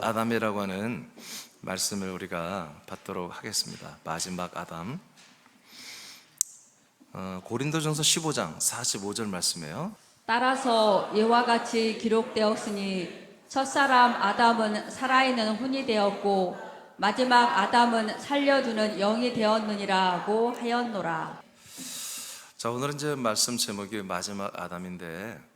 마지막 아담이라고 하는 말씀을 우리가 받도록 하겠습니다. 마지막 아담. 고린도전서 15장 45절 말씀이에요. 따라서 이와 같이 기록되었으니 첫사람 아담은 살아있는 혼이 되었고 마지막 아담은 살려주는 영이 되었느니라고 하였노라. 자, 오늘은 이제 말씀 제목이 마지막 아담인데,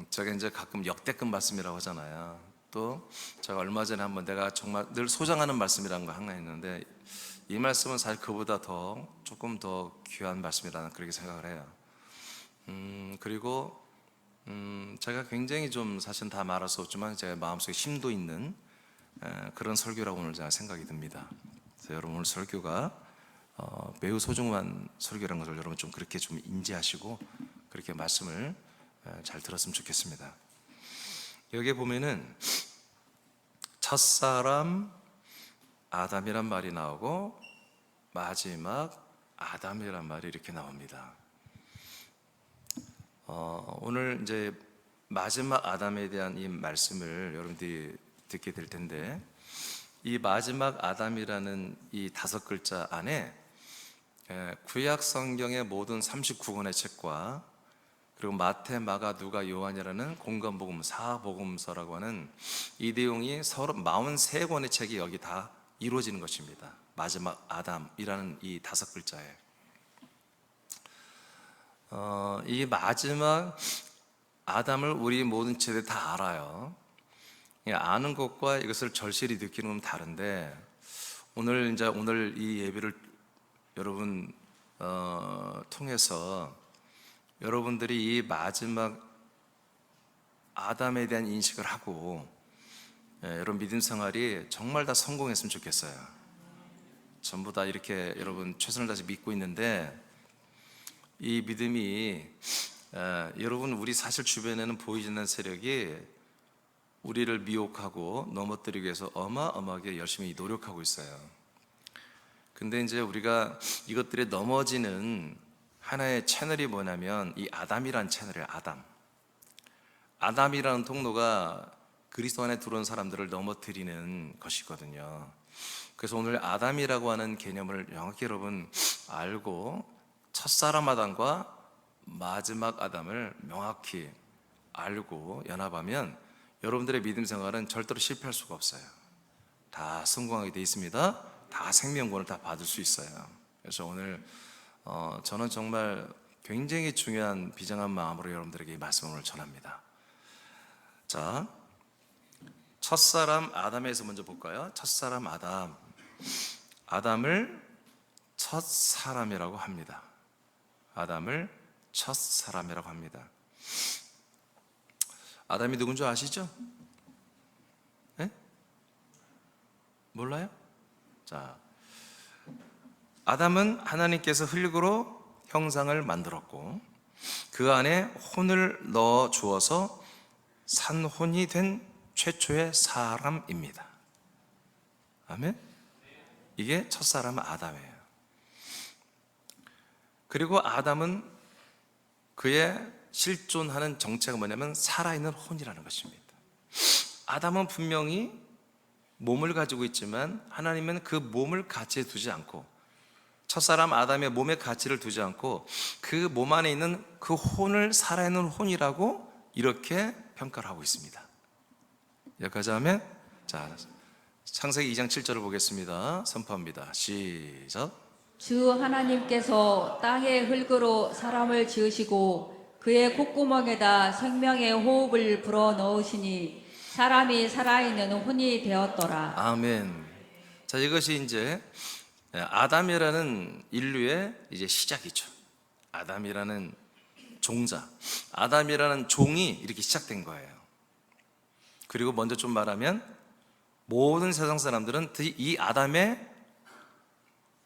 제가 이제 가끔 역대급 말씀이라고 하잖아요. 또 제가 얼마 전에 한번 내가 정말 늘 소장하는 말씀이라는 거 하나 있는데, 이 말씀은 사실 그보다 조금 더 귀한 말씀이라는 그렇게 생각을 해요. 그리고 제가 굉장히 좀 사실 다 말할 수 없지만 제 마음속에 심도 있는 그런 설교라고 오늘 제가 생각이 듭니다. 그래서 여러분 오늘 설교가 매우 소중한 설교라는 것을 여러분 좀 그렇게 좀 인지하시고 그렇게 말씀을 잘 들었으면 좋겠습니다. 여기에 보면은 첫사람 아담이란 말이 나오고 마지막 아담이란 말이 이렇게 나옵니다. 오늘 이제 마지막 아담에 대한 이 말씀을 여러분들이 듣게 될 텐데, 이 마지막 아담이라는 이 5글자 안에 구약 성경의 모든 39권의 책과 그리고 마태, 마가, 누가, 요한이라는 공관복음, 사복음서라고 하는 이 내용이 서로 43권의 책이 여기 다 이루어지는 것입니다. 마지막 아담이라는 이 5글자에 이 마지막 아담을 우리 모든 세대 다 알아요. 아는 것과 이것을 절실히 느끼는 건 다른데, 오늘 이 예배를 여러분 통해서 여러분들이 이 마지막 아담에 대한 인식을 하고 여러분 믿음 생활이 정말 다 성공했으면 좋겠어요. 전부 다 이렇게 여러분 최선을 다해서 믿고 있는데, 이 믿음이 여러분 우리 사실 주변에는 보이지 않는 세력이 우리를 미혹하고 넘어뜨리기 위해서 어마어마하게 열심히 노력하고 있어요. 근데 이제 우리가 이것들에 넘어지는 하나의 채널이 뭐냐면 이 아담이라는 채널이에요. 아담이라는 통로가 그리스도 안에 들어온 사람들을 넘어뜨리는 것이거든요. 그래서 오늘 아담이라고 하는 개념을 명확히 여러분 알고 첫사람 아담과 마지막 아담을 명확히 알고 연합하면 여러분들의 믿음 생활은 절대로 실패할 수가 없어요. 다 성공하게 돼 있습니다. 다 생명권을 다 받을 수 있어요. 그래서 오늘 저는 정말 굉장히 중요한 비장한 마음으로 여러분들에게 이 말씀을 전합니다. 자, 첫사람 아담에서 먼저 볼까요? 첫사람 아담을 첫사람이라고 합니다. 아담을 첫사람이라고 합니다. 아담이 누군 줄 아시죠? 네? 몰라요? 자, 아담은 하나님께서 흙으로 형상을 만들었고 그 안에 혼을 넣어 주어서 산혼이 된 최초의 사람입니다. 아멘? 이게 첫사람 아담이에요. 그리고 아담은 그의 실존하는 정체가 뭐냐면 살아있는 혼이라는 것입니다. 아담은 분명히 몸을 가지고 있지만 하나님은 그 몸을 가치에 두지 않고, 첫사람 아담의 몸에 가치를 두지 않고 그 몸 안에 있는 그 혼을 살아있는 혼이라고 이렇게 평가를 하고 있습니다. 여기까지 하면, 자, 창세기 2장 7절을 보겠습니다. 선포합니다. 시작. 주 하나님께서 땅의 흙으로 사람을 지으시고 그의 콧구멍에다 생명의 호흡을 불어 넣으시니 사람이 살아있는 혼이 되었더라. 아멘. 자, 이것이 이제 아담이라는 인류의 이제 시작이죠. 아담이라는 종자, 아담이라는 종이 이렇게 시작된 거예요. 그리고 먼저 좀 말하면 모든 세상 사람들은 이 아담의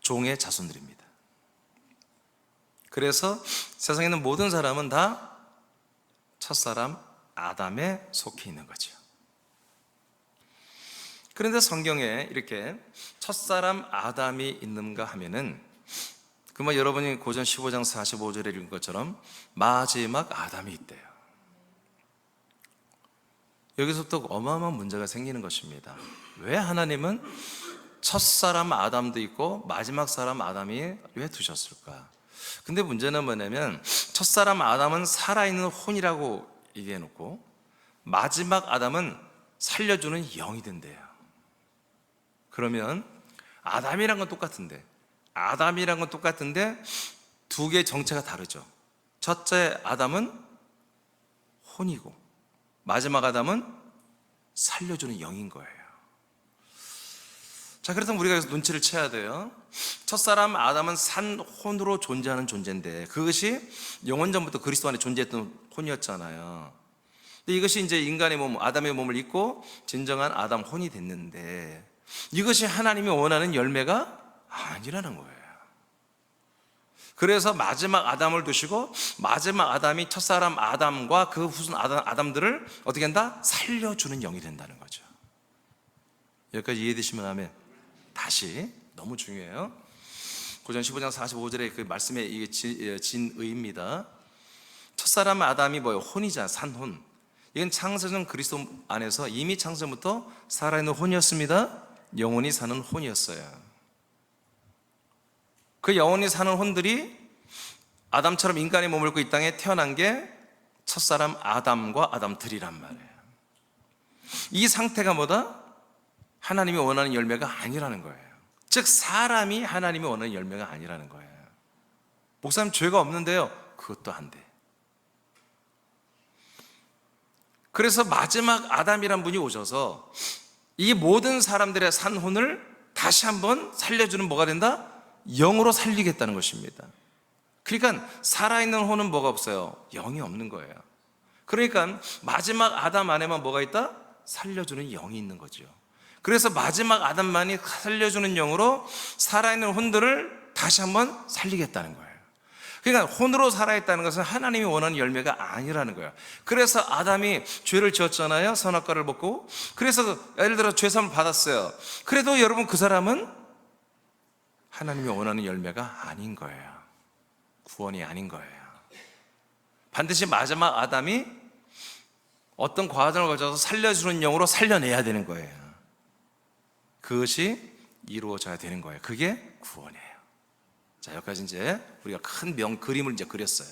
종의 자손들입니다. 그래서 세상에 있는 모든 사람은 다 첫사람 아담에 속해 있는 거죠. 그런데 성경에 이렇게 첫사람 아담이 있는가 하면은 그만 여러분이 고전 15장 45절에 읽은 것처럼 마지막 아담이 있대요. 여기서부터 어마어마한 문제가 생기는 것입니다. 왜 하나님은 첫사람 아담도 있고 마지막 사람 아담이 왜 두셨을까? 근데 문제는 뭐냐면 첫사람 아담은 살아있는 혼이라고 얘기해 놓고 마지막 아담은 살려주는 영이 된대요. 그러면 아담이란 건 똑같은데 두 개의 정체가 다르죠. 첫째 아담은 혼이고 마지막 아담은 살려주는 영인 거예요. 자, 그렇다면 우리가 여기서 눈치를 채야 돼요. 첫사람 아담은 산 혼으로 존재하는 존재인데 그것이 영원전부터 그리스도 안에 존재했던 혼이었잖아요. 근데 이것이 이제 인간의 몸, 아담의 몸을 입고 진정한 아담 혼이 됐는데 이것이 하나님이 원하는 열매가 아니라는 거예요. 그래서 마지막 아담을 두시고 마지막 아담이 첫사람 아담과 그 후손 아담들을 어떻게 한다? 살려주는 영이 된다는 거죠. 여기까지 이해되시면 하면 다시 너무 중요해요. 고전 15장 45절의 그 말씀의 이게 진의입니다. 첫사람 아담이 뭐예요? 혼이자 산혼. 이건 창세전 그리스도 안에서 이미 창세부터 살아있는 혼이었습니다. 영원히 사는 혼이었어요. 그 영원히 사는 혼들이 아담처럼 인간의 몸을 입고 이 땅에 태어난 게 첫사람 아담과 아담들이란 말이에요. 이 상태가 뭐다? 하나님이 원하는 열매가 아니라는 거예요. 즉 사람이 하나님이 원하는 열매가 아니라는 거예요. 목사님 죄가 없는데요. 그것도 안 돼. 그래서 마지막 아담이란 분이 오셔서 이 모든 사람들의 산혼을 다시 한번 살려주는 뭐가 된다? 영으로 살리겠다는 것입니다. 그러니까 살아있는 혼은 뭐가 없어요? 영이 없는 거예요. 그러니까 마지막 아담 안에만 뭐가 있다? 살려주는 영이 있는 거죠. 그래서 마지막 아담만이 살려주는 영으로 살아있는 혼들을 다시 한번 살리겠다는 거예요. 그러니까 혼으로 살아있다는 것은 하나님이 원하는 열매가 아니라는 거예요. 그래서 아담이 죄를 지었잖아요. 선악과를 먹고. 그래서 예를 들어 죄사함을 받았어요. 그래도 여러분 그 사람은 하나님이 원하는 열매가 아닌 거예요. 구원이 아닌 거예요. 반드시 마지막 아담이 어떤 과정을 거쳐서 살려주는 영으로 살려내야 되는 거예요. 그것이 이루어져야 되는 거예요. 그게 구원이에요. 자, 여기까지 이제 우리가 큰 그림을 이제 그렸어요.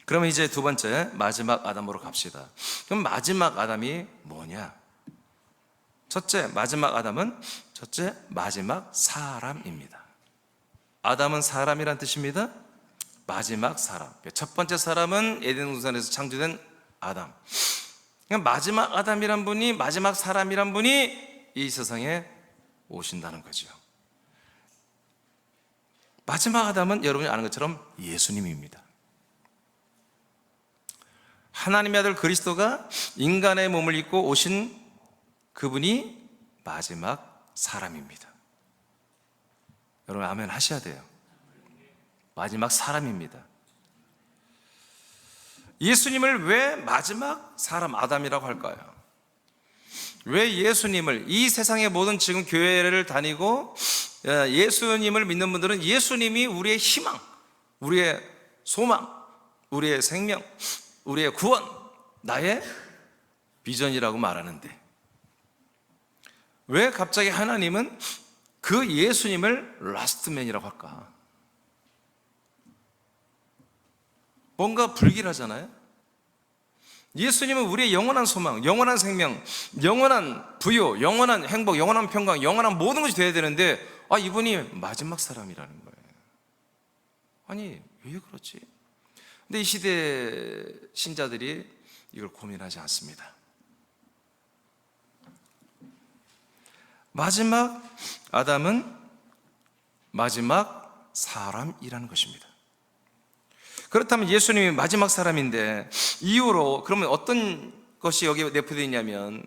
그러면 이제 두 번째 마지막 아담으로 갑시다. 그럼 마지막 아담이 뭐냐? 첫째 마지막 아담은 마지막 사람입니다. 아담은 사람이란 뜻입니다. 마지막 사람. 첫 번째 사람은 에덴 동산에서 창조된 아담. 마지막 아담이란 분이, 마지막 사람이란 분이 이 세상에 오신다는 거죠. 마지막 아담은 여러분이 아는 것처럼 예수님입니다. 하나님의 아들 그리스도가 인간의 몸을 입고 오신 그분이 마지막 사람입니다. 여러분 아멘 하셔야 돼요. 마지막 사람입니다. 예수님을 왜 마지막 사람 아담이라고 할까요? 왜 예수님을, 이 세상의 모든 지금 교회를 다니고 예수님을 믿는 분들은 예수님이 우리의 희망, 우리의 소망, 우리의 생명, 우리의 구원, 나의 비전이라고 말하는데 왜 갑자기 하나님은 그 예수님을 라스트맨이라고 할까? 뭔가 불길하잖아요. 예수님은 우리의 영원한 소망, 영원한 생명, 영원한 부요, 영원한 행복, 영원한 평강, 영원한 모든 것이 되어야 되는데 이분이 마지막 사람이라는 거예요. 아니 왜 그렇지? 근데 이 시대 신자들이 이걸 고민하지 않습니다. 마지막 아담은 마지막 사람이라는 것입니다. 그렇다면 예수님이 마지막 사람인데 이후로 그러면 어떤 것이 여기에 내포되어 있냐면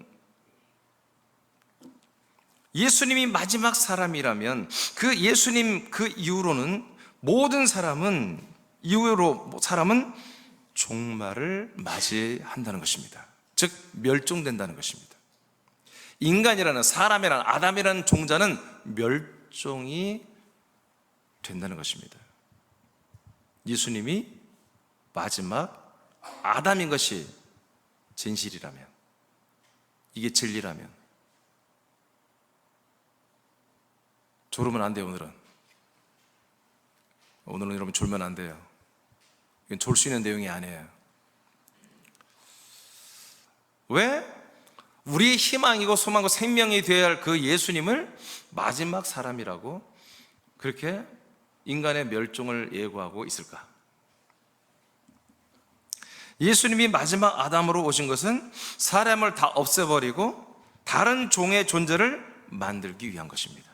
예수님이 마지막 사람이라면 그 예수님 그 이후로는 모든 사람은 종말을 맞이한다는 것입니다. 즉 멸종된다는 것입니다. 인간이라는 사람이라는 아담이라는 종자는 멸종이 된다는 것입니다. 예수님이 마지막 아담인 것이 진실이라면 이게 진리라면. 졸으면 안 돼요. 오늘은 여러분 졸면 안 돼요. 이건 졸 수 있는 내용이 아니에요. 왜? 우리의 희망이고 소망이고 생명이 되어야 할 그 예수님을 마지막 사람이라고 그렇게 인간의 멸종을 예고하고 있을까? 예수님이 마지막 아담으로 오신 것은 사람을 다 없애버리고 다른 종의 존재를 만들기 위한 것입니다.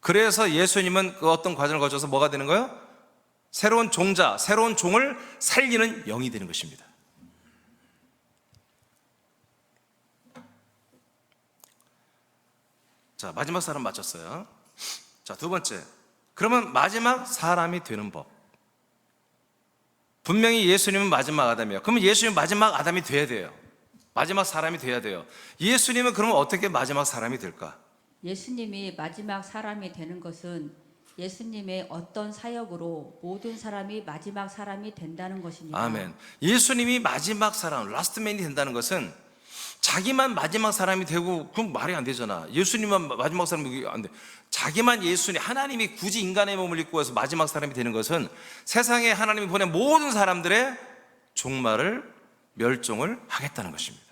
그래서 예수님은 그 어떤 과정을 거쳐서 뭐가 되는 거예요? 새로운 종자, 새로운 종을 살리는 영이 되는 것입니다. 자, 마지막 사람 맞췄어요. 자, 두 번째. 그러면 마지막 사람이 되는 법. 분명히 예수님은 마지막 아담이에요. 그러면 예수님은 마지막 아담이 돼야 돼요. 마지막 사람이 돼야 돼요. 예수님은 그러면 어떻게 마지막 사람이 될까? 예수님이 마지막 사람이 되는 것은 예수님의 어떤 사역으로 모든 사람이 마지막 사람이 된다는 것입니다. 아멘. 예수님이 마지막 사람, 라스트맨이 된다는 것은 자기만 마지막 사람이 되고 그럼 말이 안 되잖아. 예수님만 마지막 사람이 안 돼. 자기만 예수님, 하나님이 굳이 인간의 몸을 입고 와서 마지막 사람이 되는 것은 세상에 하나님이 보낸 모든 사람들의 종말을 멸종을 하겠다는 것입니다.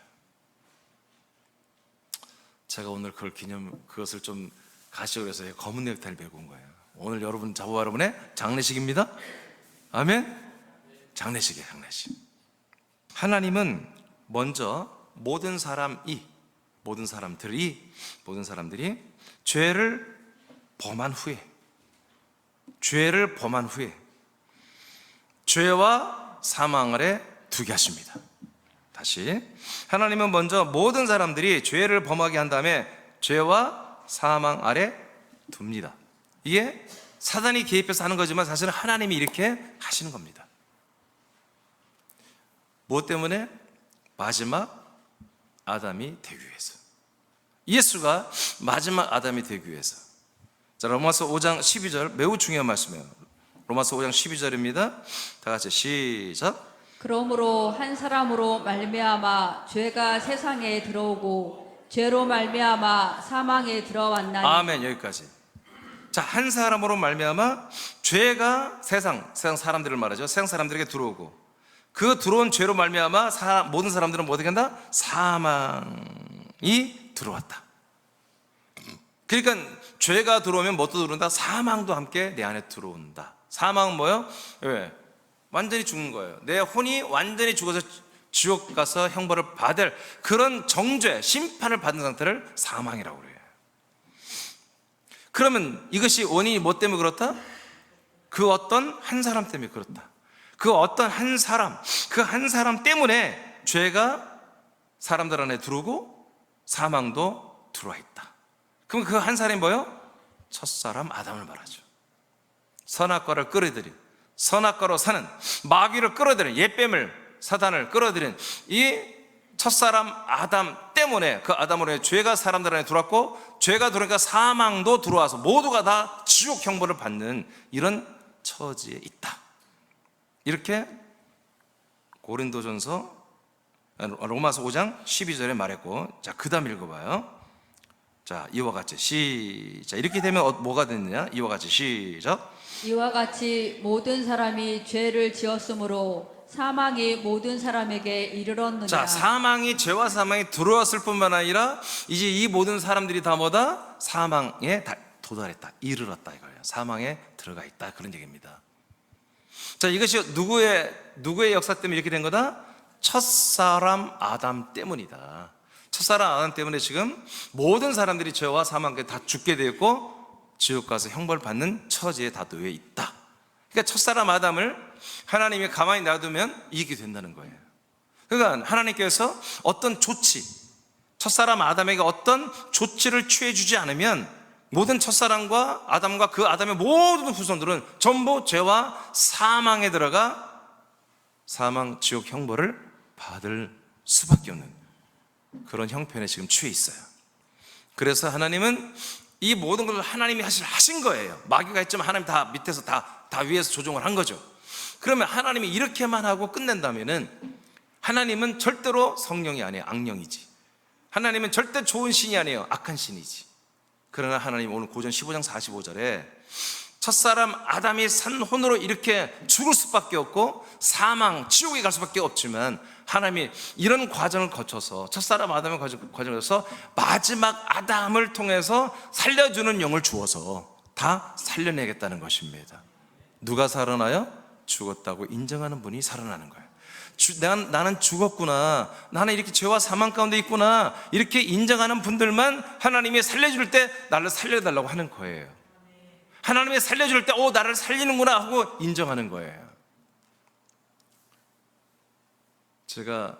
제가 오늘 그것을 좀 가시적으로 해서 검은 넥타이를 메고 온 거예요. 오늘 저와 여러분의 장례식입니다. 아멘. 장례식이에요, 장례식. 하나님은 먼저 모든 사람들이 죄를 범한 후에 죄와 사망 아래 두게 하십니다. 다시, 하나님은 먼저 모든 사람들이 죄를 범하게 한 다음에 죄와 사망 아래 둡니다. 이게 사단이 개입해서 하는 거지만 사실은 하나님이 이렇게 하시는 겁니다. 무엇 때문에? 마지막 아담이 되기 위해서. 예수가 마지막 아담이 되기 위해서. 자, 로마서 5장 12절 매우 중요한 말씀이에요. 로마서 5장 12절입니다. 다 같이 시작. 그러므로 한 사람으로 말미암아 죄가 세상에 들어오고 죄로 말미암아 사망에 들어왔나니. 아멘. 여기까지. 자, 한 사람으로 말미암아 죄가 세상 사람들을 말하죠. 세상 사람들에게 들어오고 그 들어온 죄로 말미암아 모든 사람들은 뭐 어떻게 한다? 사망이 들어왔다. 그러니까 죄가 들어오면 뭣도 들어온다? 사망도 함께 내 안에 들어온다. 사망은 뭐예요? 왜? 완전히 죽는 거예요. 내 혼이 완전히 죽어서 지옥 가서 형벌을 받을 그런 정죄, 심판을 받는 상태를 사망이라고 그래요. 그러면 이것이 원인이 뭐 때문에 그렇다? 그 어떤 한 사람 때문에 그렇다. 그 어떤 한 사람, 그 한 사람 때문에 죄가 사람들 안에 들어오고 사망도 들어와 있다. 그럼 그 한 사람이 뭐예요? 첫사람 아담을 말하죠. 선악과를 끌어들인, 선악과로 사는 마귀를 끌어들인, 옛뱀을 사단을 끌어들인 이 첫사람 아담 때문에 그 아담으로 인해 죄가 사람들 안에 들어왔고 죄가 들어오니까 사망도 들어와서 모두가 다 지옥 형벌을 받는 이런 처지에 있다. 이렇게 로마서 5장 12절에 말했고, 자, 그 다음 읽어봐요. 자, 이와 같이 시작. 이렇게 되면 뭐가 됐느냐? 이와 같이 시작. 이와 같이 모든 사람이 죄를 지었으므로 사망이 모든 사람에게 이르렀느니라. 자, 죄와 사망이 들어왔을 뿐만 아니라 이제 이 모든 사람들이 다 뭐다? 사망에 도달했다, 이르렀다 이거예요. 사망에 들어가 있다, 그런 얘기입니다. 자, 이것이 누구의 역사 때문에 이렇게 된 거다? 첫사람 아담 때문이다. 첫사람 아담 때문에 지금 모든 사람들이 죄와 사망에 다 죽게 되었고 지옥 가서 형벌 받는 처지에 다 놓여 있다. 그러니까 첫사람 아담을 하나님이 가만히 놔두면 이익이 된다는 거예요. 그러니까 하나님께서 어떤 첫사람 아담에게 어떤 조치를 취해주지 않으면 모든 첫사람과 아담과 그 아담의 모든 후손들은 전부 죄와 사망에 들어가 사망, 지옥 형벌을 받을 수밖에 없는 그런 형편에 지금 취해 있어요. 그래서 하나님은 이 모든 것을 하나님이 하신 거예요. 마귀가 했지만 하나님 다 밑에서 다 위에서 조종을 한 거죠. 그러면 하나님이 이렇게만 하고 끝낸다면은 하나님은 절대로 성령이 아니에요. 악령이지. 하나님은 절대 좋은 신이 아니에요. 악한 신이지. 그러나 하나님 오늘 고전 15장 45절에 첫사람 아담이 산혼으로 이렇게 죽을 수밖에 없고 사망, 지옥에 갈 수밖에 없지만 하나님이 이런 과정을 거쳐서 첫사람 아담의 과정을 거쳐서 마지막 아담을 통해서 살려주는 영을 주어서 다 살려내겠다는 것입니다. 누가 살아나요? 죽었다고 인정하는 분이 살아나는 거예요. 나는 죽었구나, 나는 이렇게 죄와 사망 가운데 있구나, 이렇게 인정하는 분들만 하나님이 살려줄 때 나를 살려달라고 하는 거예요. 하나님이 살려줄 때 나를 살리는구나 하고 인정하는 거예요. 제가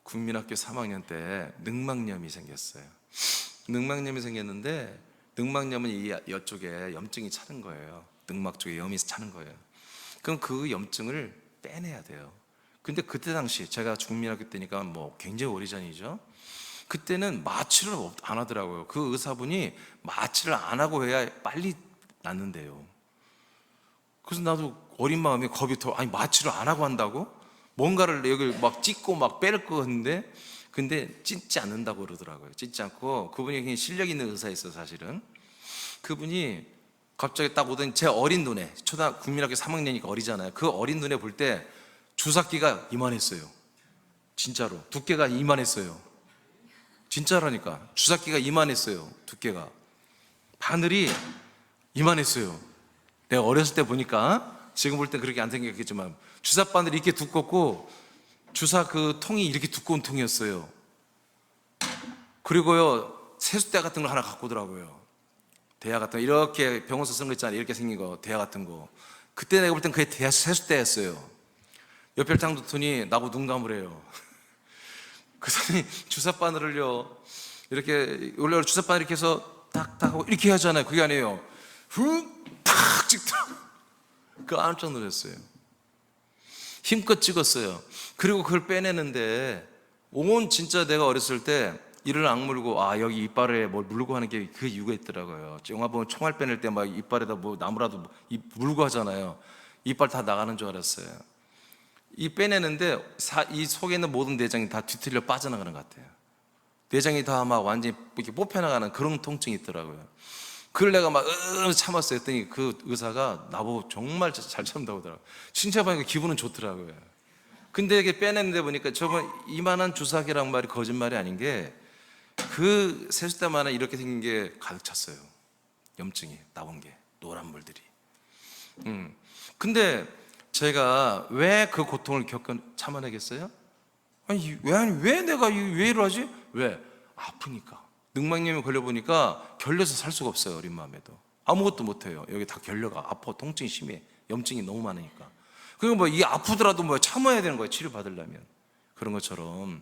국민학교 3학년 때 늑막염이 생겼어요. 늑막염이 생겼는데 늑막염은 이쪽에 염증이 차는 거예요. 늑막 쪽에 염이 차는 거예요. 그럼 그 염증을 빼내야 돼요. 근데 그때 당시 제가 국민학교 때니까 뭐 굉장히 오래전이죠. 그때는 마취를 안 하더라고요. 그 의사분이 마취를 안 하고 해야 빨리 낫는데요. 그래서 나도 어린 마음에 겁이 아니 마취를 안 하고 한다고? 뭔가를 여기 막 찢고 막 빼를 거 같은데, 근데 찢지 않는다고 그러더라고요. 찢지 않고, 그분이 굉장히 실력 있는 의사였어요. 사실은 그분이 갑자기 딱 오더니 제 어린 눈에, 국민학교 3학년이니까 어리잖아요. 그 어린 눈에 볼 때 주사기가 이만했어요. 진짜로 두께가 이만했어요. 진짜라니까. 주사기가 이만했어요. 두께가 바늘이 이만했어요. 내가 어렸을 때 보니까, 지금 볼 때 그렇게 안 생겼겠지만 주사 바늘이 이렇게 두껍고 주사 그 통이 이렇게 두꺼운 통이었어요. 그리고요 세숫대 같은 걸 하나 갖고 오더라고요. 대야 같은 거, 이렇게 병원서 쓴 거 있잖아요. 이렇게 생긴 거, 대야 같은 거. 그때 내가 볼 땐 그게 세숫대였어요. 옆에 딱 놓더니 나보고 눈 감으래요. 그러더니 주사 바늘을요 이렇게, 원래 주사 바늘 이렇게 해서 탁탁 하고 이렇게 하잖아요. 그게 아니에요. 훅탁 찍더라고요. 깜짝 놀랐어요. 힘껏 찍었어요. 그리고 그걸 빼내는데 진짜 내가 어렸을 때 이를 악물고 여기 이빨에 뭘 물고 하는 게 그 이유가 있더라고요. 영화 보면 총알 빼낼 때 막 이빨에다 뭐 나무라도 물고 하잖아요. 이빨 다 나가는 줄 알았어요. 이 빼내는데 이 속에 있는 모든 내장이 다 뒤틀려 빠져나가는 것 같아요. 내장이 다 막 완전히 이렇게 뽑혀나가는 그런 통증이 있더라고요. 그걸 내가 막 참았어요. 했더니 그 의사가 나보고 정말 잘 참다고 하더라고요. 진짜 보니까 기분은 좋더라고요. 근데 이게 빼내는데 보니까 저번 이만한 주사기란 말이 거짓말이 아닌 게, 그 세숫대만한 이렇게 생긴 게 가득 찼어요. 염증이 나온 게, 노란 물들이. 근데 제가 왜 그 고통을 참아내겠어요? 아니 왜 내가 왜 이러지? 왜? 아프니까. 늑막염에 걸려보니까 결려서 살 수가 없어요. 어린 마음에도 아무것도 못해요. 여기 다 결려가 아파. 통증이 심해. 염증이 너무 많으니까. 그리고 뭐 이게 아프더라도 뭐 참아야 되는 거예요. 치료 받으려면. 그런 것처럼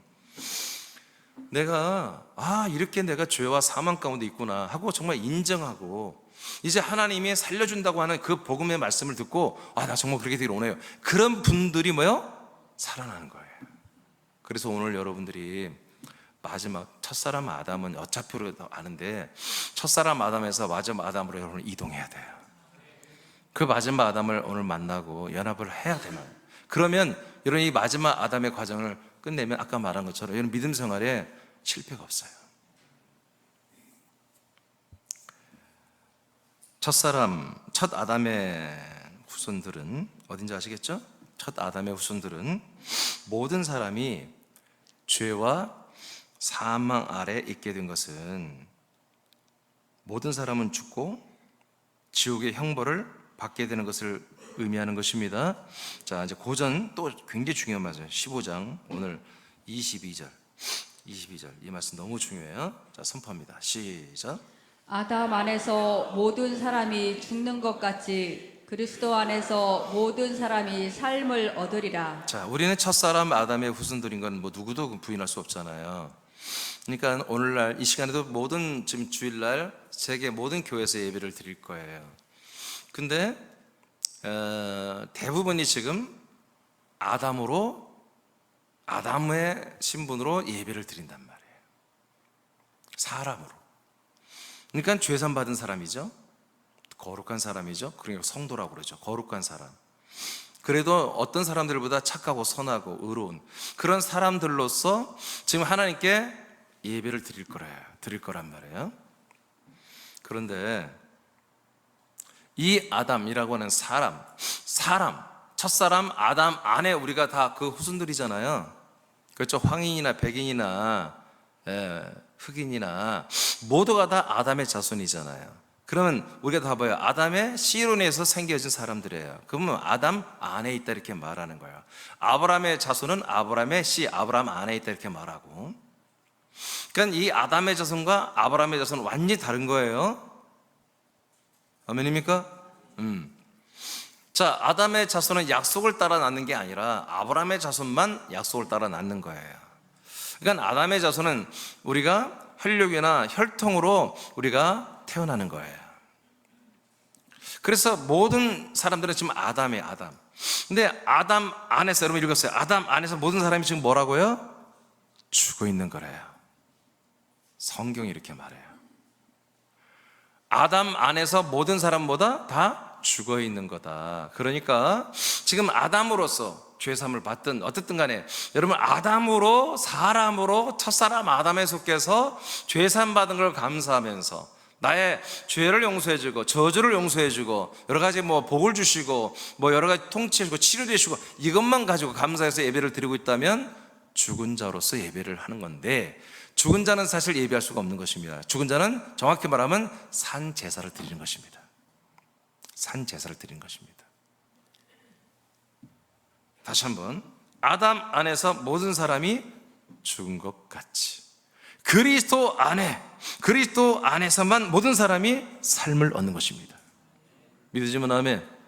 내가 이렇게 내가 죄와 사망 가운데 있구나 하고 정말 인정하고, 이제 하나님이 살려준다고 하는 그 복음의 말씀을 듣고 나 정말 그렇게 되길 원해요. 그런 분들이 뭐요? 살아나는 거예요. 그래서 오늘 여러분들이 마지막 첫사람 아담은 어차피 아는데, 첫사람 아담에서 마지막 아담으로 여러분 이동해야 돼요. 그 마지막 아담을 오늘 만나고 연합을 해야 되는, 그러면 여러분 이 마지막 아담의 과정을 끝내면 아까 말한 것처럼 여러분 믿음 생활에 실패가 없어요. 첫 아담의 후손들은 어딘지 아시겠죠? 첫 아담의 후손들은 모든 사람이 죄와 사망 아래 있게 된 것은, 모든 사람은 죽고 지옥의 형벌을 받게 되는 것을 의미하는 것입니다. 자, 이제 고전 또 굉장히 중요한 말이에요. 15장 오늘 22절 이 말씀 너무 중요해요. 자, 선포합니다. 시작. 아담 안에서 모든 사람이 죽는 것 같이 그리스도 안에서 모든 사람이 삶을 얻으리라. 자, 우리는 첫사람 아담의 후손들인 건 뭐 누구도 부인할 수 없잖아요. 그러니까 오늘날 이 시간에도 모든 지금 주일날 세계 모든 교회에서 예배를 드릴 거예요. 근데 대부분이 지금 아담의 신분으로 예배를 드린단 말이에요. 사람으로. 그러니까 죄산 받은 사람이죠. 거룩한 사람이죠. 그러니까 성도라고 그러죠. 거룩한 사람. 그래도 어떤 사람들보다 착하고 선하고 의로운 그런 사람들로서 지금 하나님께 예배를 드릴 거란 말이에요. 그런데 이 아담이라고 하는 사람, 첫사람 아담 안에 우리가 다 그 후손들이잖아요. 그렇죠? 황인이나 백인이나 흑인이나 모두가 다 아담의 자손이잖아요. 그러면 우리가 다 뭐예요? 아담의 씨론에서 생겨진 사람들이에요. 그러면 아담 안에 있다 이렇게 말하는 거예요. 아브라함의 자손은 아브라함의 씨, 아브라함 안에 있다 이렇게 말하고. 그러니까 이 아담의 자손과 아브라함의 자손은 완전히 다른 거예요. 아멘입니까? 자, 아담의 자손은 약속을 따라 낳는 게 아니라 아브라함의 자손만 약속을 따라 낳는 거예요. 그러니까 아담의 자손은 우리가 혈육이나 혈통으로 우리가 태어나는 거예요. 그래서 모든 사람들은 지금 아담이에요, 아담. 근데 아담 안에서, 여러분 읽었어요? 아담 안에서 모든 사람이 지금 뭐라고요? 죽어 있는 거래요. 성경이 이렇게 말해요. 아담 안에서 모든 사람보다 다 죽어 있는 거다. 그러니까 지금 아담으로서 죄사함을 받든 어쨌든 간에 여러분 아담으로 사람으로 첫사람 아담에 속해서 죄사함 받은 걸 감사하면서 나의 죄를 용서해주고 저주를 용서해주고 여러 가지 뭐 복을 주시고 뭐 여러 가지 통치해주고 치료도 해주고 이것만 가지고 감사해서 예배를 드리고 있다면 죽은 자로서 예배를 하는 건데, 죽은 자는 사실 예배할 수가 없는 것입니다. 죽은 자는 정확히 말하면 산 제사를 드리는 것입니다. 산 제사를 드리는 것입니다. 다시 한번, 아담 안에서 모든 사람이 죽은 것 같이 그리스도 안에서만 모든 사람이 삶을 얻는 것입니다. 믿으시면 아멘.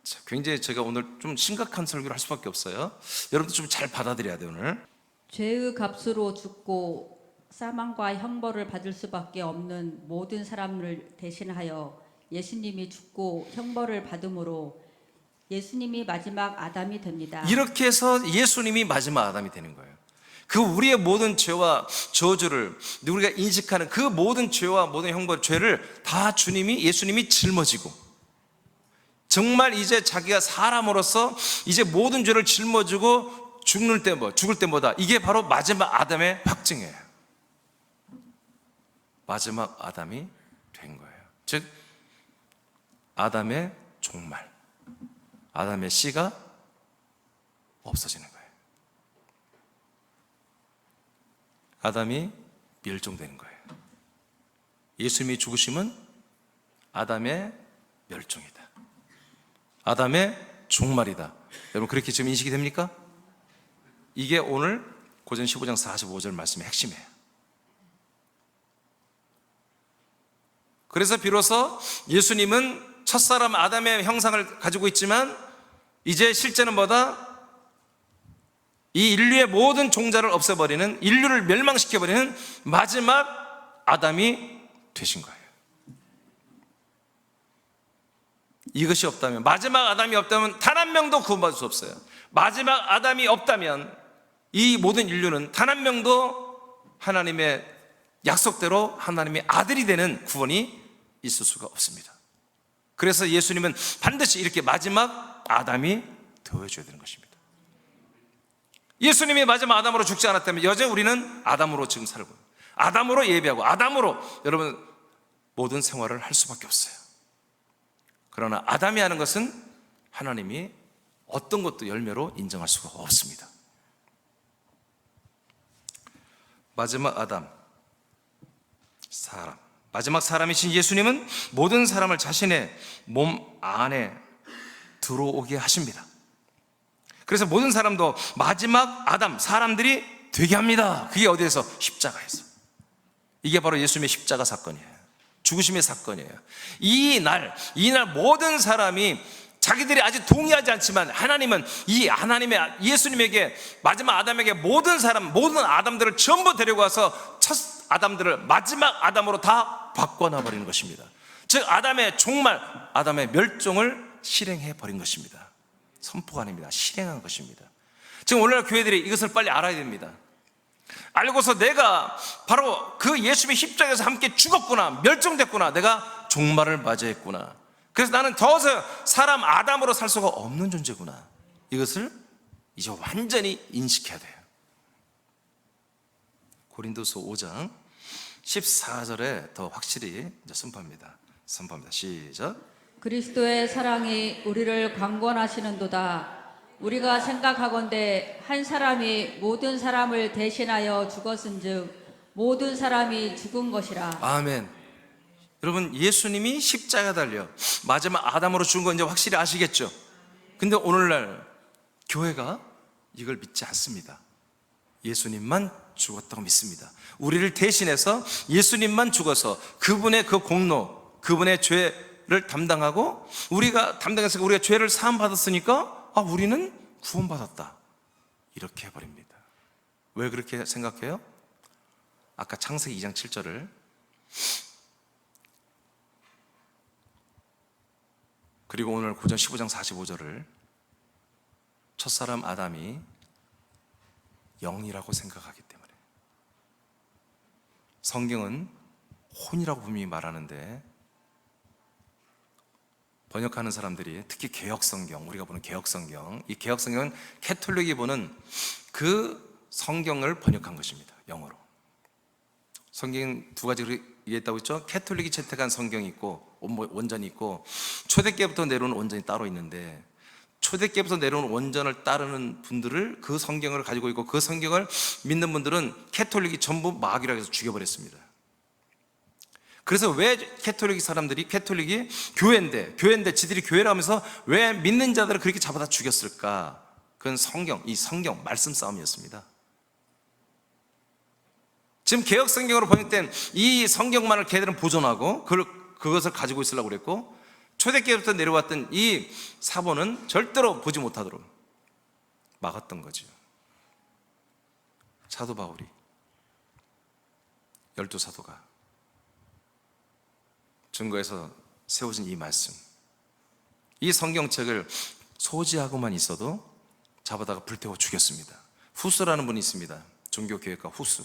자, 굉장히 제가 오늘 좀 심각한 설교를 할 수밖에 없어요. 여러분도 좀 잘 받아들여야 돼요. 오늘 죄의 값으로 죽고 사망과 형벌을 받을 수밖에 없는 모든 사람을 대신하여 예수님이 죽고 형벌을 받음으로 예수님이 마지막 아담이 됩니다. 이렇게 해서 예수님이 마지막 아담이 되는 거예요. 그 우리의 모든 죄와 저주를 우리가 인식하는 그 모든 죄와 모든 형벌, 죄를 다 예수님이 짊어지고 정말 이제 자기가 사람으로서 이제 모든 죄를 짊어지고 죽을 때보다 이게 바로 마지막 아담의 확증이에요. 마지막 아담이 된 거예요. 즉 아담의 종말, 아담의 씨가 없어지는 거예요. 아담이 멸종되는 거예요. 예수님이 죽으심은 아담의 멸종이다. 아담의 종말이다. 여러분 그렇게 지금 인식이 됩니까? 이게 오늘 고전 15장 45절 말씀의 핵심이에요. 그래서 비로소 예수님은 첫사람 아담의 형상을 가지고 있지만 이제 실제는 뭐다? 이 인류의 모든 종자를 없애버리는, 인류를 멸망시켜버리는 마지막 아담이 되신 거예요. 이것이 없다면, 마지막 아담이 없다면 단 한 명도 구원받을 수 없어요. 마지막 아담이 없다면 이 모든 인류는 단 한 명도 하나님의 약속대로 하나님의 아들이 되는 구원이 있을 수가 없습니다. 그래서 예수님은 반드시 이렇게 마지막 아담이 되어줘야 되는 것입니다. 예수님이 마지막 아담으로 죽지 않았다면 여전히 우리는 아담으로 지금 살고, 아담으로 예배하고 아담으로 여러분 모든 생활을 할 수밖에 없어요. 그러나 아담이 하는 것은 하나님이 어떤 것도 열매로 인정할 수가 없습니다. 마지막 아담, 사람, 마지막 사람이신 예수님은 모든 사람을 자신의 몸 안에 들어오게 하십니다. 그래서 모든 사람도 마지막 아담, 사람들이 되게 합니다. 그게 어디에서? 십자가에서. 이게 바로 예수님의 십자가 사건이에요. 죽으심의 사건이에요. 이날 모든 사람이 자기들이 아직 동의하지 않지만 하나님은 이 하나님의 예수님에게 마지막 아담에게 모든 아담들을 전부 데리고 와서 첫 아담들을 마지막 아담으로 다 바꿔놔 버리는 것입니다. 즉 아담의 종말, 아담의 멸종을 실행해 버린 것입니다. 선포가 아닙니다. 실행한 것입니다. 지금 오늘날 교회들이 이것을 빨리 알아야 됩니다. 알고서 내가 바로 그 예수님의 십자가에서 함께 죽었구나, 멸종됐구나, 내가 종말을 맞이했구나, 그래서 나는 더 이상 사람 아담으로 살 수가 없는 존재구나, 이것을 이제 완전히 인식해야 돼요. 고린도서 5장 14절에 더 확실히 이제 선포합니다. 시작. 그리스도의 사랑이 우리를 강권하시는도다. 우리가 생각하건대 한 사람이 모든 사람을 대신하여 죽었은즉 모든 사람이 죽은 것이라. 아멘. 여러분, 예수님이 십자가 달려 마지막 아담으로 죽은 건 이제 확실히 아시겠죠? 근데 오늘날 교회가 이걸 믿지 않습니다. 예수님만 죽었다고 믿습니다. 우리를 대신해서 예수님만 죽어서 그분의 그 공로, 그분의 죄를 담당하고 우리가 담당해서 우리가 죄를 사함 받았으니까 우리는 구원받았다, 이렇게 해버립니다. 왜 그렇게 생각해요? 아까 창세기 2장 7절을 그리고 오늘 고전 15장 45절을 첫사람 아담이 영이라고 생각하기 때문에, 성경은 혼이라고 분명히 말하는데 번역하는 사람들이 특히 개역성경, 우리가 보는 개역성경, 이 개역성경은 캐톨릭이 보는 그 성경을 번역한 것입니다. 영어로. 성경 두 가지로 이해했다고 했죠. 캐톨릭이 채택한 성경이 있고 원전이 있고, 초대교부터 내려오는 원전이 따로 있는데, 초대교부터 내려오는 원전을 따르는 분들을 그 성경을 가지고 있고, 그 성경을 믿는 분들은 캐톨릭이 전부 마귀라고 해서 죽여버렸습니다. 그래서 왜 캐톨릭이 교회인데 지들이 교회라면서 왜 믿는 자들을 그렇게 잡아다 죽였을까? 그건 이 성경 말씀 싸움이었습니다. 지금 개역 성경으로 번역된 이 성경만을 걔들은 보존하고 그것을 가지고 있으려고 그랬고, 초대교부터 내려왔던 이 사본은 절대로 보지 못하도록 막았던 거죠. 사도 바울이 12사도가 증거에서 세워진 이 말씀, 이 성경책을 소지하고만 있어도 잡아다가 불태워 죽였습니다. 후스라는 분이 있습니다. 종교교회가 후스.